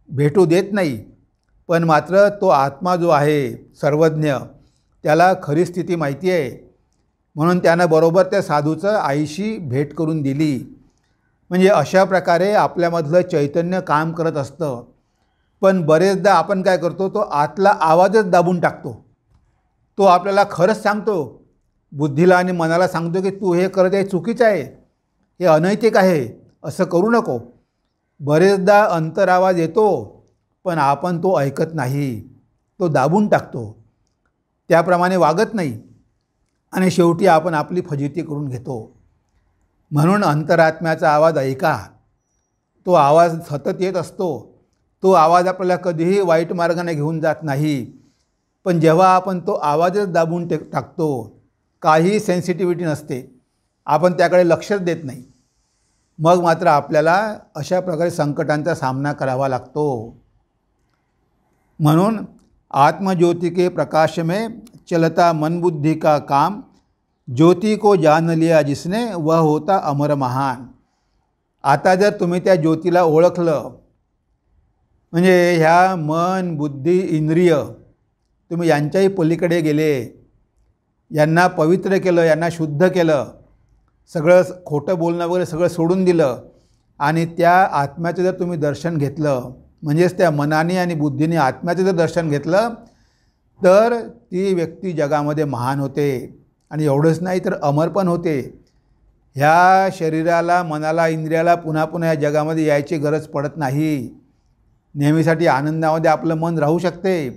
भेटू देत नाही, पण मात्र तो आत्मा जो आहे सर्वज्ञ, त्याला खरी स्थिती माहिती आहे, म्हणून त्यानं बरोबर त्या साधूचं आईशी भेट करून दिली. म्हणजे अशा प्रकारे आपल्यामधलं चैतन्य काम करत असतं. पण बरेचदा आपण काय करतो, तो आतला आवाजच दाबून टाकतो. तो आपल्याला खरंच सांगतो, बुद्धीला आणि मनाला सांगतो की तू हे करत आहे चुकीचं आहे, हे अनैतिक आहे, असं करू नको. बरेचदा अंतरावाज येतो, पण आपण तो ऐकत नाही, तो दाबून टाकतो, त्याप्रमाणे वागत नाही, आणि शेवटी आपण आपली फजिती करून घेतो. म्हणून अंतरात्म्याचा आवाज ऐका. तो आवाज सतत येत असतो, तो आवाज आपल्याला कधीही वाईट मार्गाने घेऊन जात नाही. पण जेव्हा आपण तो आवाजच दाबून टाकतो, काही सेन्सिटिव्हिटी नसते, आपण त्याकडे लक्षच देत नाही, मग मात्र आपल्याला अशा प्रकारे संकटांचा सामना करावा लागतो. म्हणून आत्मज्योति के प्रकाश में चलता मन बुद्धि का काम, ज्योति को जान लिया जिसने वह होता अमर महान. आता जर तुम्ही त्या ज्योतीला ओळखलं, म्हणजे ह्या मन बुद्धी इंद्रिय तुम्ही यांच्याही पलीकडे गेले, यांना पवित्र केलं, यांना शुद्ध केलं, सगळं खोटं बोलणं वगैरे सगळं सोडून दिलं, आणि त्या आत्म्याचं जर तुम्ही दर्शन घेतलं, म्हणजेच त्या मनाने आणि बुद्धीने आत्म्याचं जर दर्शन घेतलं, तर ती व्यक्ती जगामध्ये महान होते. आणि एवढंच नाही तर अमर पण होते. ह्या शरीराला, मनाला, इंद्रियाला पुन्हा पुन्हा या जगामध्ये यायची गरज पडत नाही. नेहमीसाठी आनंदामध्ये आपलं मन राहू शकते,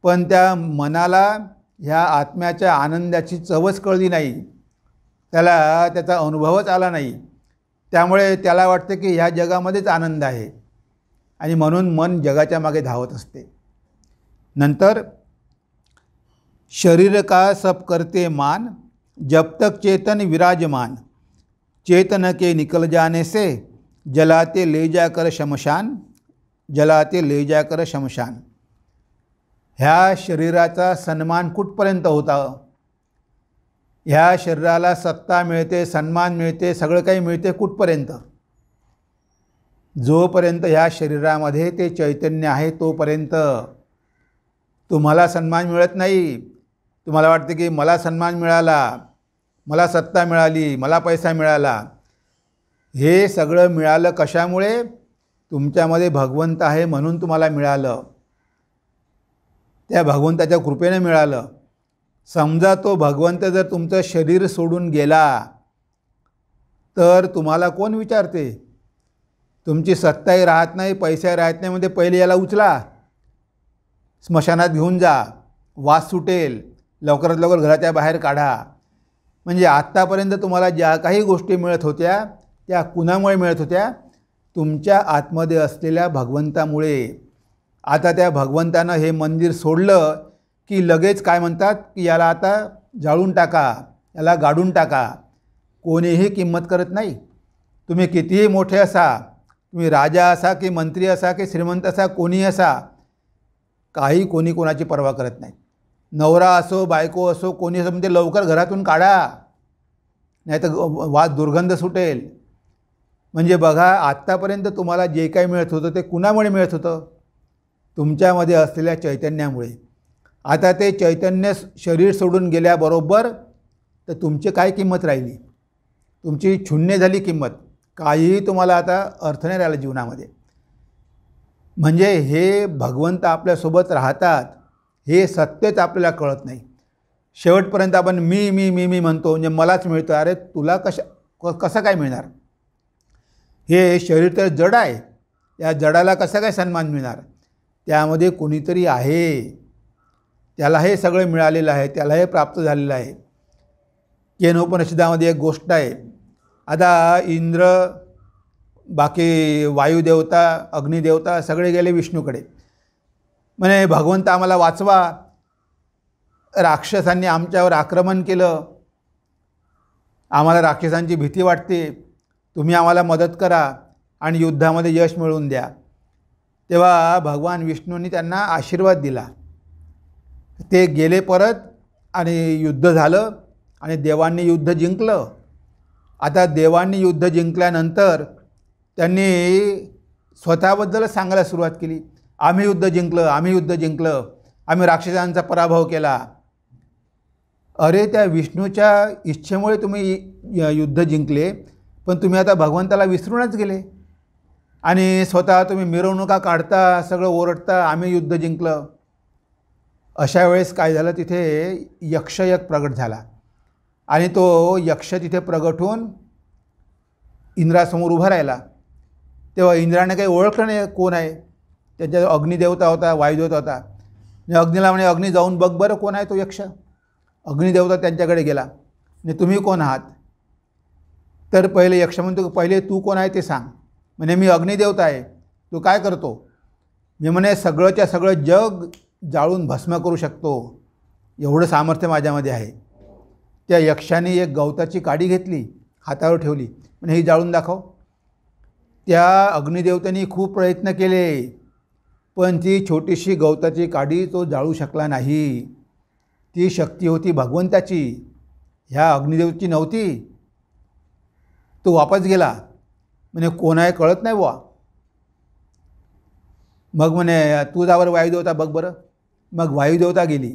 पण त्या मनाला ह्या आत्म्याच्या आनंदाची चवच कळली नाही, त्याला त्याचा अनुभवच आला नाही. त्यामुळे त्याला वाटतं की ह्या जगामध्येच आनंद आहे, आणि म्हणून मन जगाच्या मागे धावत असते. नंतर शरीर का सब करते मान, जब तक चेतन विराजमान, चेतन के निकल जाने से जलाते ले जाकर शमशान, जलाते ले कर शमशान. ह्या शरीराचा सन्मान कुठपर्यंत होता? ह्या शरीराला सत्ता मिळते, सन्मान मिळते, सगळं काही मिळते कुठपर्यंत? जोपर्यंत ह्या शरीरामध्ये ते चैतन्य आहे तोपर्यंत तुम्हाला सन्मान मिळत नाही. तुम्हाला वाटते की मला सन्मान मिळाला, मला सत्ता मिळाली, मला पैसा मिळाला. हे सगळं मिळालं कशामुळे? तुमच्यामध्ये भगवंत आहे म्हणून तुम्हाला मिळालं. त्या भगवंताच्या कृपेने मिळालं. समजा तो भगवंत जर तुमचं शरीर सोडून गेला तर तुम्हाला कोण विचारते? तुमची सत्ताही राहत नाही, पैसाही राहत नाही. म्हणजे पहिले याला उचला, स्मशानात घेऊन जा, वास सुटेल, लवकरात लवकर घराच्या बाहेर काढा. म्हणजे आत्तापर्यंत तुम्हाला ज्या काही गोष्टी मिळत होत्या त्या कुणामुळे मिळत होत्या? तुमच्या आतमध्ये असलेल्या भगवंतामुळे. आता त्या भगवंतानं हे मंदिर सोडलं की लगेच काय म्हणतात की याला आता जाळून टाका, याला गाडून टाका. कोणीही किंमत करत नाही. तुम्ही कितीही मोठे असा, तुम्ही राजा असा की मंत्री असा की श्रीमंत असा, कोणीही असा, कोणी कोणाची पर्वा करत नाही. नवरा असो, बायको असो, कोणी असो, म्हणजे लवकर घरातून काढा, नाही तर दुर्गंध सुटेल. म्हणजे बघा, आत्तापर्यंत तुम्हाला जे काही मिळत होतं ते कुणामुळे मिळत होतं? तुमच्यामध्ये असलेल्या चैतन्यामुळे. आता ते चैतन्य शरीर सोडून गेल्याबरोबर तर तुमची काय किंमत राहिली? तुमची शून्य झाली किंमत. काहीही तुम्हाला आता अर्थ नाही राहिला जीवनामध्ये. म्हणजे हे भगवंत आपल्यासोबत राहतात हे सत्यच आपल्याला कळत नाही. शेवटपर्यंत आपण मी मी मी मी म्हणतो, म्हणजे मलाच मिळतं. अरे तुला कसं काय मिळणार? हे शरीर तर जड आहे, या जडाला कसा काय सन्मान मिळणार? त्यामध्ये कोणीतरी आहे, त्याला हे सगळं मिळालेलं आहे, त्याला हे प्राप्त झालेलं आहे. केनोपनिषदामध्ये एक गोष्ट आहे. आता इंद्र, बाकी वायुदेवता, अग्निदेवता सगळे गेले विष्णूकडे. म्हणे भगवंत आम्हाला वाचवा, राक्षसांनी आमच्यावर आक्रमण केलं, आम्हाला राक्षसांची भीती वाटते, तुम्ही आम्हाला मदत करा आणि युद्धामध्ये यश मिळवून द्या. तेव्हा भगवान विष्णूंनी त्यांना आशीर्वाद दिला. ते गेले परत आणि युद्ध झालं आणि देवांनी युद्ध जिंकलं. आता देवांनी युद्ध जिंकल्यानंतर त्यांनी स्वतःबद्दलच सांगायला सुरुवात केली. आम्ही युद्ध जिंकलं, आम्ही युद्ध जिंकलं, आम्ही राक्षसांचा पराभव केला. अरे त्या विष्णूच्या इच्छेमुळे तुम्ही युद्ध जिंकले, पण तुम्ही आता भगवंताला विसरूनच गेले आणि स्वतः तुम्ही मिरवणुका काढता, सगळं ओरडता, आम्ही युद्ध जिंकलं. अशा वेळेस काय झालं? तिथे यक्ष एक प्रगट झाला आणि तो यक्ष तिथे प्रगट होऊन इंद्रासमोर उभा राहिला. तेव्हा इंद्राने काही ओळखलं नाही कोण आहे. त्यांच्या अग्निदेवता होता, वायुदेवता होता. अग्नीला म्हणे, अग्नी जाऊन बघ बरं कोण आहे तो यक्ष. अग्निदेवता त्यांच्याकडे गेला. आणि तुम्ही कोण आहात? तर पहिले यक्ष म्हणतो, पहिले तू कोण आहे ते सांग. म्हणे मी अग्निदेवता आहे. तू काय करतो? मी म्हणे सगळंच्या सगळं जग जाळून भस्म करू शकतो, एवढं सामर्थ्य माझ्यामध्ये आहे. त्या यक्षाने एक गवताची काडी घेतली, हातावर ठेवली, म्हणे ही जाळून दाखव. त्या अग्निदेवतांनी खूप प्रयत्न केले, पण ती छोटीशी गवताची काडी तो जाळू शकला नाही. ती शक्ती होती भगवंताची, ह्या अग्निदेवची नव्हती. तो वापस गेला. म्हणे कोण आहे कळत नाही बुवा. मग म्हणे तू जावर वायुदेवता बघ बरं. मग वायुदेवता गेली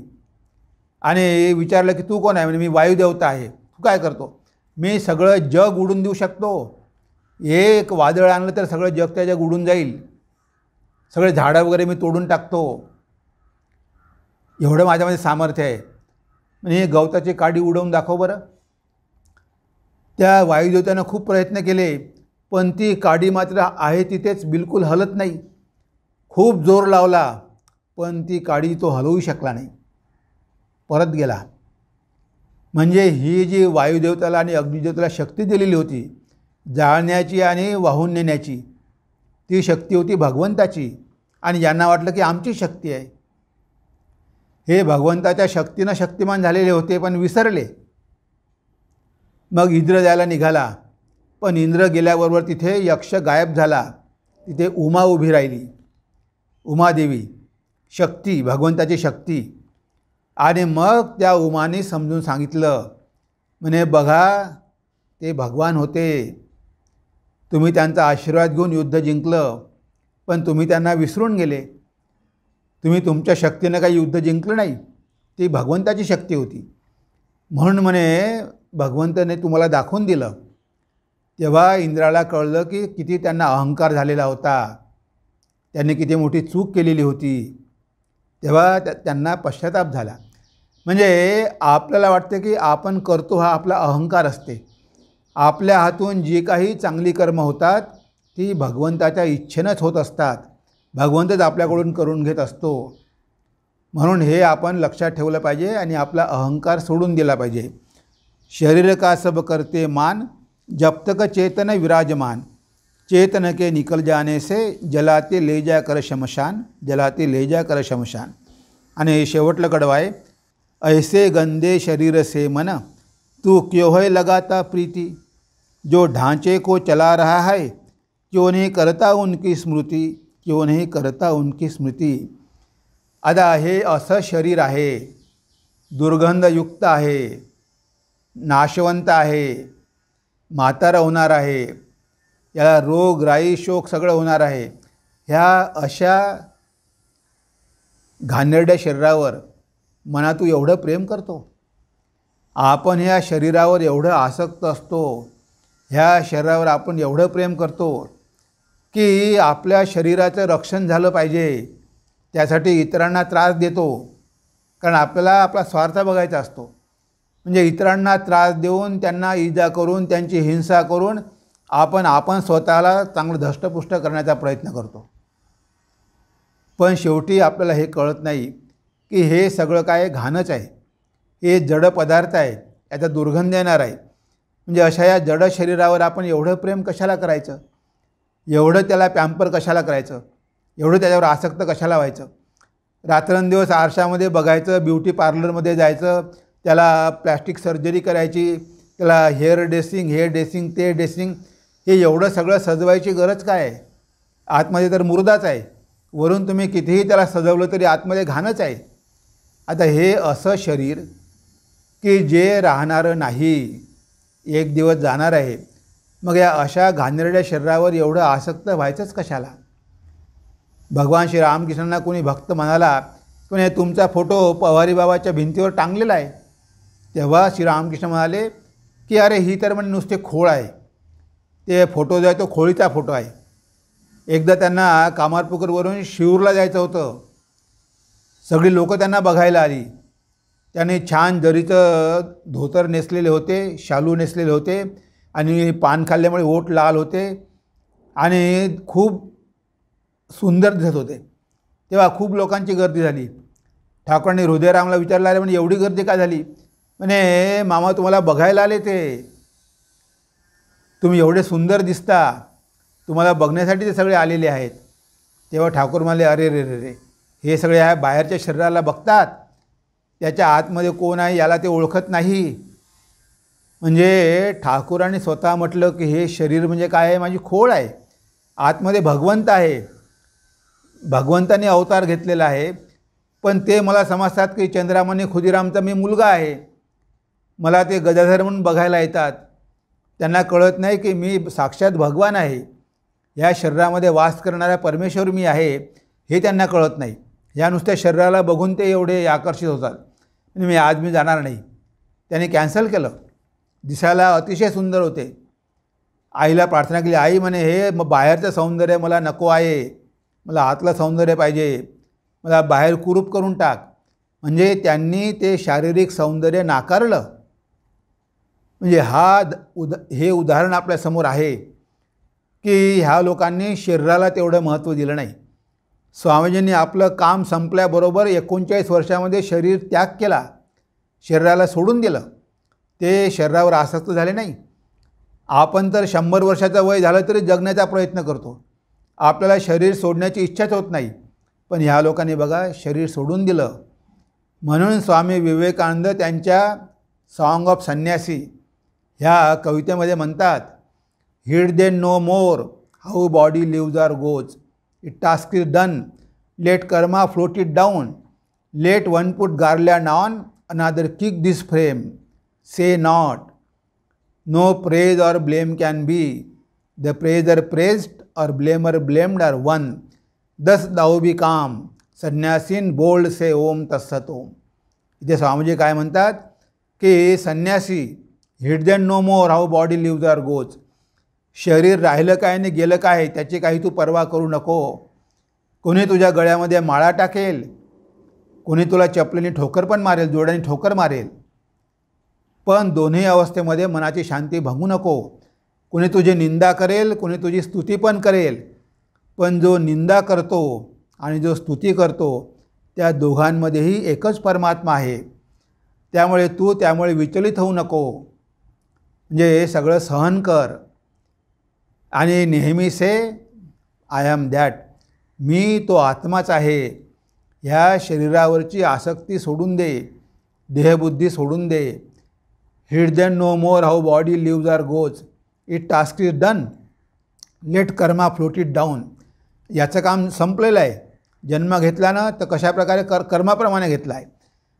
आणि विचारलं की तू कोण आहे? म्हणे मी वायुदेवता आहे. तू काय करतो? मी सगळं जग उडून देऊ शकतो. एक वादळ आणलं तर सगळं जग त्या जग उडून जाईल. सगळे झाडं वगैरे मी तोडून टाकतो, एवढं माझ्यामध्ये सामर्थ्य आहे. म्हणजे गवताची काडी उडवून दाखव बरं. त्या वायुदेवतानं खूप प्रयत्न केले, पण ती काडी मात्र आहे तिथेच, बिलकुल हलत नाही. खूप जोर लावला, पण ती काडी तो हलवू शकला नाही, परत गेला. म्हणजे ही जी वायुदेवताला आणि अग्निदेवताला शक्ती दिलेली होती जाळण्याची आणि वाहून नेण्याची, ती शक्ती होती भगवंताची. आणि यांना वाटलं की आमची शक्ती आहे. हे भगवंताच्या शक्तीनं शक्तिमान झालेले होते, पण विसरले. मग इंद्र जायला निघाला, पण इंद्र गेल्याबरोबर तिथे यक्ष गायब झाला. तिथे उमा उभी राहिली. उमादेवी, शक्ती, भगवंताची शक्ती. आणि मग त्या उमाने समजून सांगितलं, म्हणे बघा ते भगवान होते, तुम्ही त्यांचा आशीर्वाद घेऊन युद्ध जिंकलं, पण तुम्ही त्यांना विसरून गेले. तुम्ही तुमच्या शक्तीनं काही युद्ध जिंकलं नाही, ती भगवंताची शक्ती होती. म्हणून म्हणे भगवंताने तुम्हाला दाखवून दिलं. तेव्हा इंद्राला कळलं की किती त्यांना अहंकार झालेला होता, त्यांनी किती मोठी चूक केलेली होती. तेव्हा त्यांना पश्चाताप झाला. म्हणजे आपल्याला वाटते की आपण करतो हा आपला अहंकार असते. आपल्या हातून जी काही चांगली कर्म होतात ती भगवंताच्या इच्छेनंच होत असतात. भगवंतच आपल्याकडून करून घेत असतो. म्हणून हे आपण लक्षात ठेवलं पाहिजे आणि आपला अहंकार सोडून दिला पाहिजे. शरीर का सब करते मान, जब तक चेतन विराजमान. चेतन के निकल जाने से जलाते ले जा कर शमशान, जलाते ले जा कर शमशान. आणि शेवटलं कडवं आहे, ऐसे गंदे शरीर से मन तू क्यों है लगाता प्रीति. जो ढांचे को चला रहा है क्यों नहीं करता उनकी स्मृति, क्यों नहीं करता उनकी स्मृति. आता हे असं शरीर आहे, दुर्गंधयुक्त आहे, नाशवंत आहे, म्हातारं होणार आहे, याला रोग राई शोक सगळं होणार आहे. ह्या अशा घाणेरड्या शरीरावर मना तू एवढं प्रेम करतो. आपण ह्या शरीरावर एवढं आसक्त असतो, ह्या शरीरावर आपण एवढं प्रेम करतो की आपल्या शरीराचं रक्षण झालं पाहिजे, त्यासाठी इतरांना त्रास देतो. कारण आपल्याला आपला स्वार्थ बघायचा असतो. म्हणजे इतरांना त्रास देऊन, त्यांना इजा करून, त्यांची हिंसा करून आपण स्वतःला चांगलं धष्टपुष्ट करण्याचा प्रयत्न करतो. पण शेवटी आपल्याला हे कळत नाही की हे सगळं काय घाणच आहे, हे जड पदार्थ आहे, याचा दुर्गंध येणार आहे. म्हणजे अशा या जड शरीरावर आपण एवढं प्रेम कशाला करायचं, एवढं त्याला पॅम्पर कशाला करायचं, एवढं त्याच्यावर आसक्त कशाला व्हायचं. रात्रंदिवस आरशामध्ये बघायचं, ब्युटी पार्लरमध्ये जायचं, त्याला प्लॅस्टिक सर्जरी करायची, त्याला हेअर ड्रेसिंग, ते ड्रेसिंग, हे एवढं सगळं सजवायची गरज काय आहे. आतमध्ये तर मुर्दाच आहे, वरून तुम्ही कितीही त्याला सजवलं तरी आतमध्ये घाणच आहे. आता हे असं शरीर की जे राहणारं नाही, एक दिवस जाणार आहे. मग या अशा घाणेरड्या शरीरावर एवढं आसक्त व्हायचंच कशाला. भगवान श्री रामकृष्णांना कोणी भक्त म्हणाला, कोणी तुमचा फोटो पवारी बाबाच्या भिंतीवर टांगलेला आहे. तेव्हा श्रीरामकृष्ण म्हणाले की अरे ही तर म्हणजे नुसते खोळ आहे, ते फोटो जो आहे तो खोळीचा फोटो आहे. एकदा त्यांना कामारपुकरवरून शिरूरला जायचं होतं. सगळी लोकं त्यांना बघायला आली. त्याने छान जरीचं धोतर नेसलेले होते, शालू नेसलेले होते आणि पान खाल्ल्यामुळे ओठ लाल होते आणि खूप सुंदर दिसत होते. तेव्हा खूप लोकांची गर्दी झाली. ठाकरांनी हृदयरामला विचारलं, अरे म्हणजे एवढी गर्दी का झाली. म्हणे मामा तुम्हाला बघायला आले, ते तुम्ही एवढे सुंदर दिसता, तुम्हाला बघण्यासाठी ते सगळे आलेले आहेत. तेव्हा ठाकूर म्हणाले, अरे रे रे रे, हे सगळे ह्या बाहेरच्या शरीराला बघतात, त्याच्या आतमध्ये कोण आहे याला ते ओळखत नाही. म्हणजे ठाकूरांनी स्वतः म्हटलं की हे शरीर म्हणजे काय आहे, माझी खोळ आहे, आतमध्ये भगवंत आहे, भगवंताने अवतार घेतलेला आहे. पण ते मला समजतात की चंद्रामणी खुदिरामचा मी मुलगा आहे, मला ते गदाधर म्हणून बघायला येतात. त्यांना कळत नाही की मी साक्षात भगवान आहे, या शरीरामध्ये वास करणारा परमेश्वर मी आहे, हे त्यांना कळत नाही. या नुसत्या शरीराला बघून ते एवढे आकर्षित होतात. मी आज जाणार नाही. त्याने कॅन्सल केलं. दिसायला अतिशय सुंदर होते. आईला प्रार्थना केली, आई म्हणे हे बाहेरचं सौंदर्य मला नको आहे, मला आतलं सौंदर्य पाहिजे, मला बाहेर कुरूप करून टाक. म्हणजे त्यांनी ते शारीरिक सौंदर्य नाकारलं. म्हणजे हे उदाहरण आपल्यासमोर आहे की ह्या लोकांनी शरीराला तेवढं महत्त्व दिलं नाही. स्वामीजींनी आपलं काम संपल्याबरोबर 39 वर्षामध्ये शरीर त्याग केला, शरीराला सोडून दिलं. ते शरीरावर आसक्त झाले नाही. आपण तर 100 वर्षाचं वय झालं तरी जगण्याचा प्रयत्न करतो, आपल्याला शरीर सोडण्याची इच्छाच होत नाही. पण ह्या लोकांनी बघा शरीर सोडून दिलं. म्हणून स्वामी विवेकानंद त्यांच्या सॉन्ग ऑफ संन्यासी ह्या कवितेमध्ये म्हणतात, heed then no more how body lives or goes, it task is done, let karma float it down. Let one put garland on, another kick this frame. Say not, no praise or blame can be. The praiser praised or blamer blamed are one. Thus thou be calm. Sannyasin bold say Om Tat Sat Om. इथे स्वामीजी काय म्हणतात की sannyasi, heed then no more how body lives or goes. शरीर राहिलं काय आणि गेलं काय त्याची काही तू पर्वा करू नको. कोणी तुझ्या गळ्यामध्ये माळा टाकेल, कोणी तुला चपलीने ठोकर पण मारेल, जोड्याने ठोकर मारेल, पण दोन्ही अवस्थेमध्ये मनाची शांती भंगू नको. कोणी तुझी निंदा करेल, कोणी तुझी स्तुती पण करेल, पण जो निंदा करतो आणि जो स्तुती करतो त्या दोघांमध्येही एकच परमात्मा आहे. त्यामुळे तू त्यामुळे विचलित होऊ नको. म्हणजे सगळं सहन कर आणि नेहमी से आय एम दॅट, मी तो आत्माच आहे. ह्या शरीरावरची आसक्ती सोडून दे, देहबुद्धी सोडून दे. Heed then no more how body lives or goes. It task is done, let karma float it down. याचं काम संपलेलं आहे. जन्म घेतला ना तर कशा प्रकारे कर्माप्रमाणे घेतला आहे.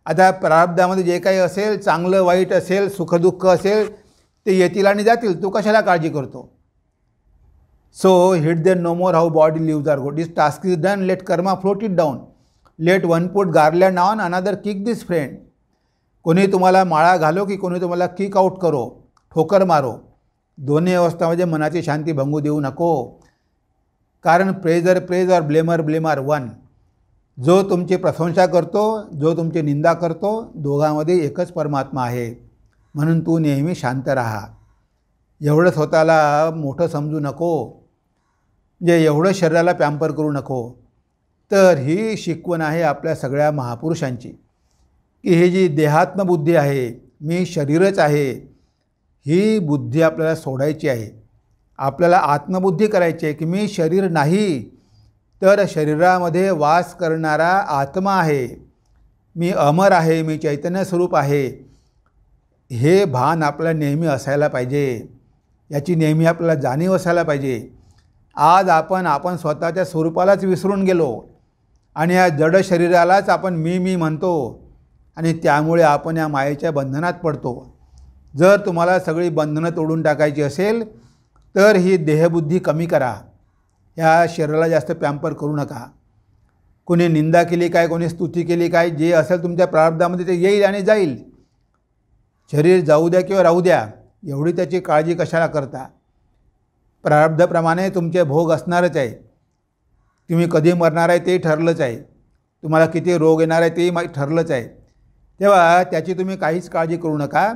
आता प्रारब्धामध्ये जे काही असेल, चांगलं वाईट असेल, सुखदुःख असेल, ते येतील आणि जातील. तू कशाला काळजी करतो. So heed then no more how body lives or goes. This task is done, let karma float it down. Let one put garland on, another kick this friend. कोणी तुम्हाला माळा घालो की कोणी तुम्हाला किक आउट करो, ठोकर मारो, दोन्ही अवस्थामध्ये मनाची शांती भंगू देऊ नको. कारण प्रेजर प्रेज और ब्लेमर ब्लेमर वन. जो तुमची प्रशंसा करतो, जो तुमची निंदा करतो, दोघांमध्ये एकच परमात्मा आहे. म्हणून तू नेहमी शांत राहा. एवढं स्वतःला मोठं समजू नको, म्हणजे एवढं शरीराला पॅम्पर करू नको. तर ही शिकवण आहे आपल्या सगळ्या महापुरुषांची की ही जी देहात्मबुद्धी आहे, मी शरीरच आहे, ही बुद्धी आपल्याला सोडायची आहे. आपल्याला आत्मबुद्धी करायची आहे की मी शरीर नाही, तर शरीरामध्ये वास करणारा आत्मा आहे, मी अमर आहे, मी चैतन्य स्वरूप आहे. हे भान आपल्याला नेहमी असायला पाहिजे. याची नेहमी आपल्याला जाणीव असायला पाहिजे. आज आपण स्वतःच्या स्वरूपालाच विसरून गेलो आणि या जड शरीरालाच आपण मी म्हणतो आणि त्यामुळे आपण या मायेच्या बंधनात पडतो. जर तुम्हाला सगळी बंधनं तोडून टाकायची असेल तर ही देहबुद्धी कमी करा. या शरीराला जास्त पॅम्पर करू नका. कोणी निंदा केली काय, कोणी स्तुती केली काय, जे असेल तुमच्या प्रारब्धामध्ये ते येईल आणि जाईल. शरीर जाऊ द्या किंवा राहू द्या, एवढी त्याची काळजी कशाला करता. प्रारब्धाप्रमाणे तुमचे भोग असणारच आहे. तुम्ही कधी मरणार आहे ते ठरलंच आहे. तुम्हाला किती रोग येणार आहे ते ठरलंच आहे. तेव्हा त्याची तुम्ही काहीच काळजी करू नका.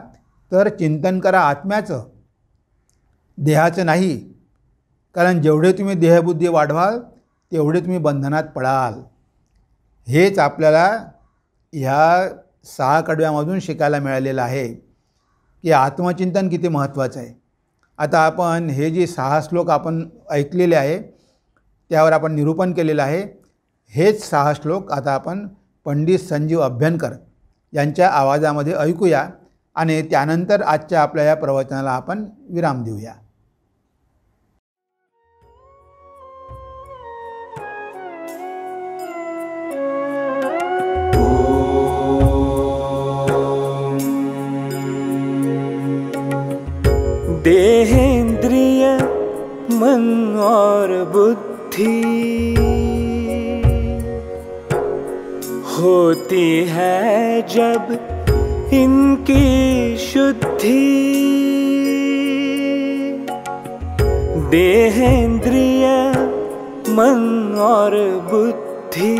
तर चिंतन करा आत्म्याचं, देहाचं नाही. कारण जेवढे तुम्ही देहबुद्धी वाढवाल तेवढे तुम्ही बंधनात पडाल. हेच आपल्याला ह्या 6 कडव्यामधून शिकायला मिळालेलं आहे की आत्मचिंतन किती महत्त्वाचं आहे. आता आपण हे जे 6 श्लोक आपण ऐकलेले आहे त्यावर आपण निरूपण केलेलं आहे. हेच 6 श्लोक आता आपण पंडित संजीव अभ्यंकर यांच्या आवाजामध्ये ऐकूया आणि त्यानंतर आजच्या आपल्या या प्रवचनाला आपण विराम देऊया. देहेंद्रिय मन और बुद्धि होती है जब इनकी शुद्धि. देहेंद्रिय मन और बुद्धि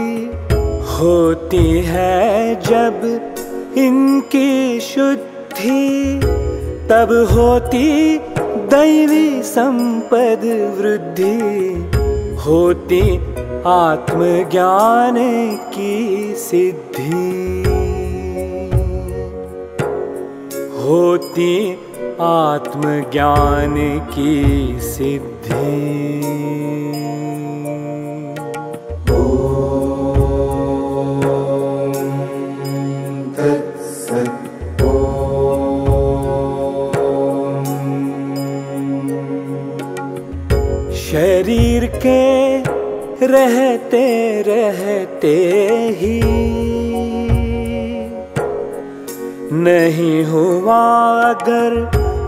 होती है जब इनकी शुद्धि. तब होती दैवी संपद वृद्धि, होती आत्मज्ञान की सिद्धि. होती आत्मज्ञान की सिद्धि. शरीर के रहते रहते रहते ही नहीं हुआ अगर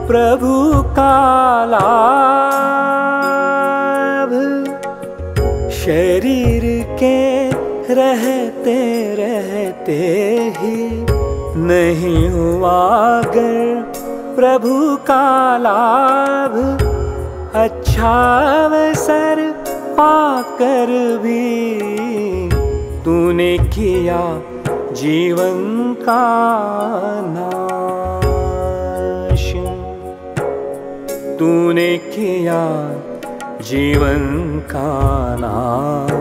प्रभु का लाभ, शरीर के रहते रहते ही नहीं हुआ अगर प्रभु का लाभ, अच्छा अवसर पाकर भी तूने किया जीवन का नाश, तूने किया जीवन का नाश।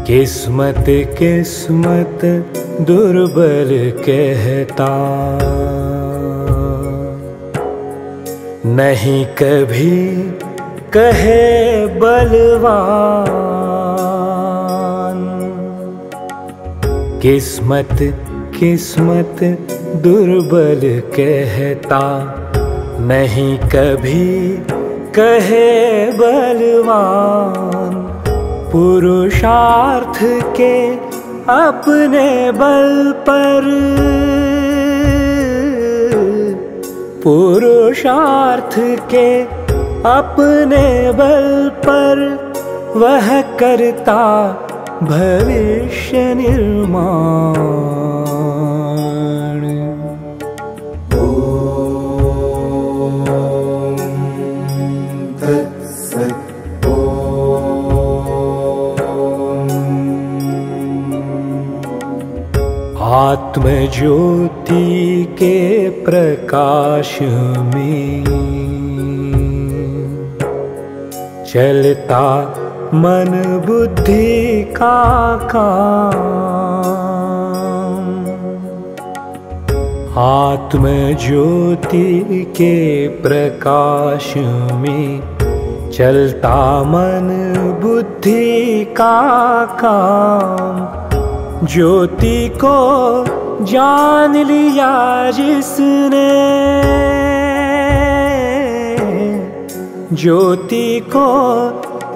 किस्मत किस्मत दुर्बल कहता, नहीं कभी कहे बलवान। किस्मत किस्मत दुर्बल कहता, नहीं कभी कहे बलवान। पुरुषार्थ के अपने बल पर, पुरुषार्थ के अपने बल पर वह करता भविष्य निर्माण। आत्म ज्योति के प्रकाश में चलता मन बुद्धि का काम। आत्म ज्योति के प्रकाश में चलता मन बुद्धि का काम। ज्योति को जान लिया जिसने, ज्योति को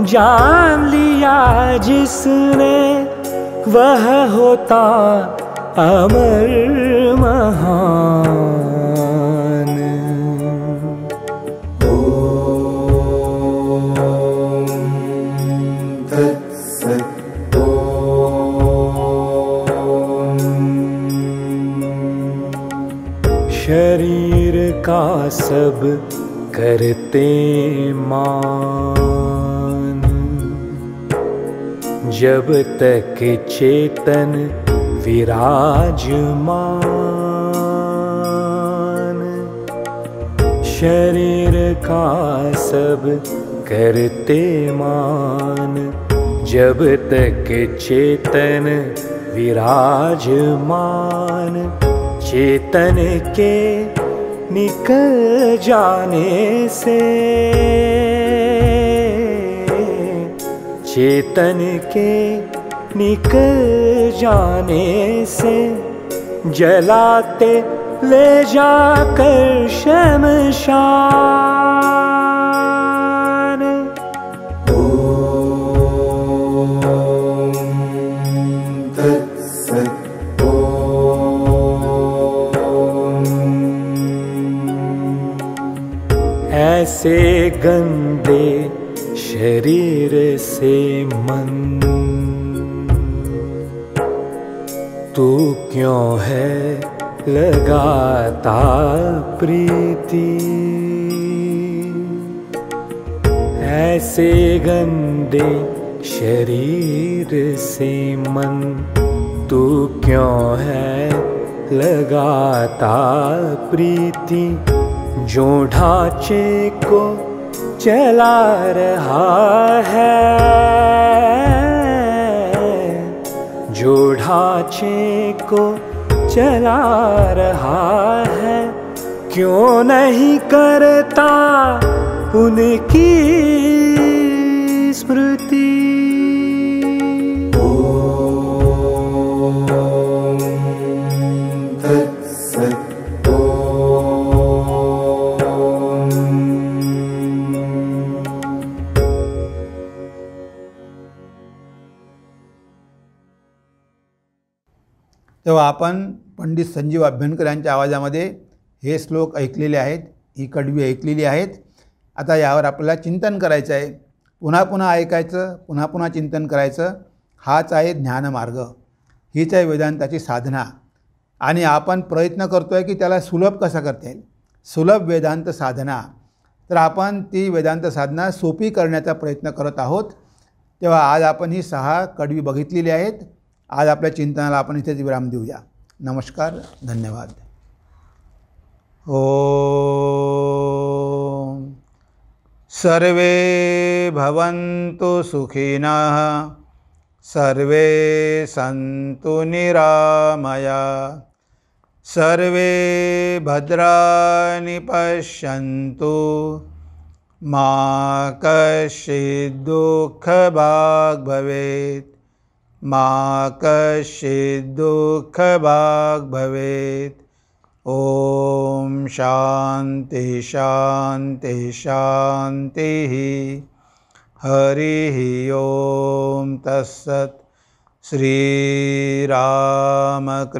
जान लिया जिसने, वह होता अमर महान। शरीर का सब करते मान, जब तक चेतन विराजमान। शरीर का सब करते मान, जब तक चेतन विराजमान। चेतन के निकल जाने से, चेतन के निकल जाने से, जलाते ले जाकर शमशान। ऐसे गंदे शरीर से मन तू क्यों है लगाता प्रीति। ऐसे गंदे शरीर से मन तू क्यों है लगाता प्रीति। जो ढांचे को चला रहा है, जो ढांचे को चला रहा है, क्यों नहीं करता उनकी स्मृति। तेव्हा आपण पंडित संजीव अभ्यंकर यांच्या आवाजामध्ये हे श्लोक ऐकलेले आहेत, ही कडवी ऐकलेली आहेत. आता यावर आपल्याला चिंतन करायचं आहे. पुन्हा पुन्हा ऐकायचं, पुन्हा पुन्हा चिंतन करायचं. हाच आहे ज्ञानमार्ग, हीच आहे वेदांताची साधना. आणि आपण प्रयत्न करतो आहे की त्याला सुलभ कसं करता येईल, सुलभ वेदांत साधना. तर आपण ती वेदांत साधना सोपी करण्याचा प्रयत्न करत आहोत. तेव्हा आज आपण ही 6 कडवी बघितलेली आहेत. आज आपल्या चिंतनाला आपण इथेच विराम देऊया. नमस्कार, धन्यवाद. ओम सर्वे भवन्तु सुखिनः, सर्वे सन्तु निरामया, सर्वे भद्राणि पश्यन्तु, मा कश्चित् दुःखभाग् भवेत्, मा कश्चित् दुःखभाग् भवेत्. ओम शांति शांति शांति. हरि ओम तत्सत्. श्री रामकृष्णार्पणमस्तु.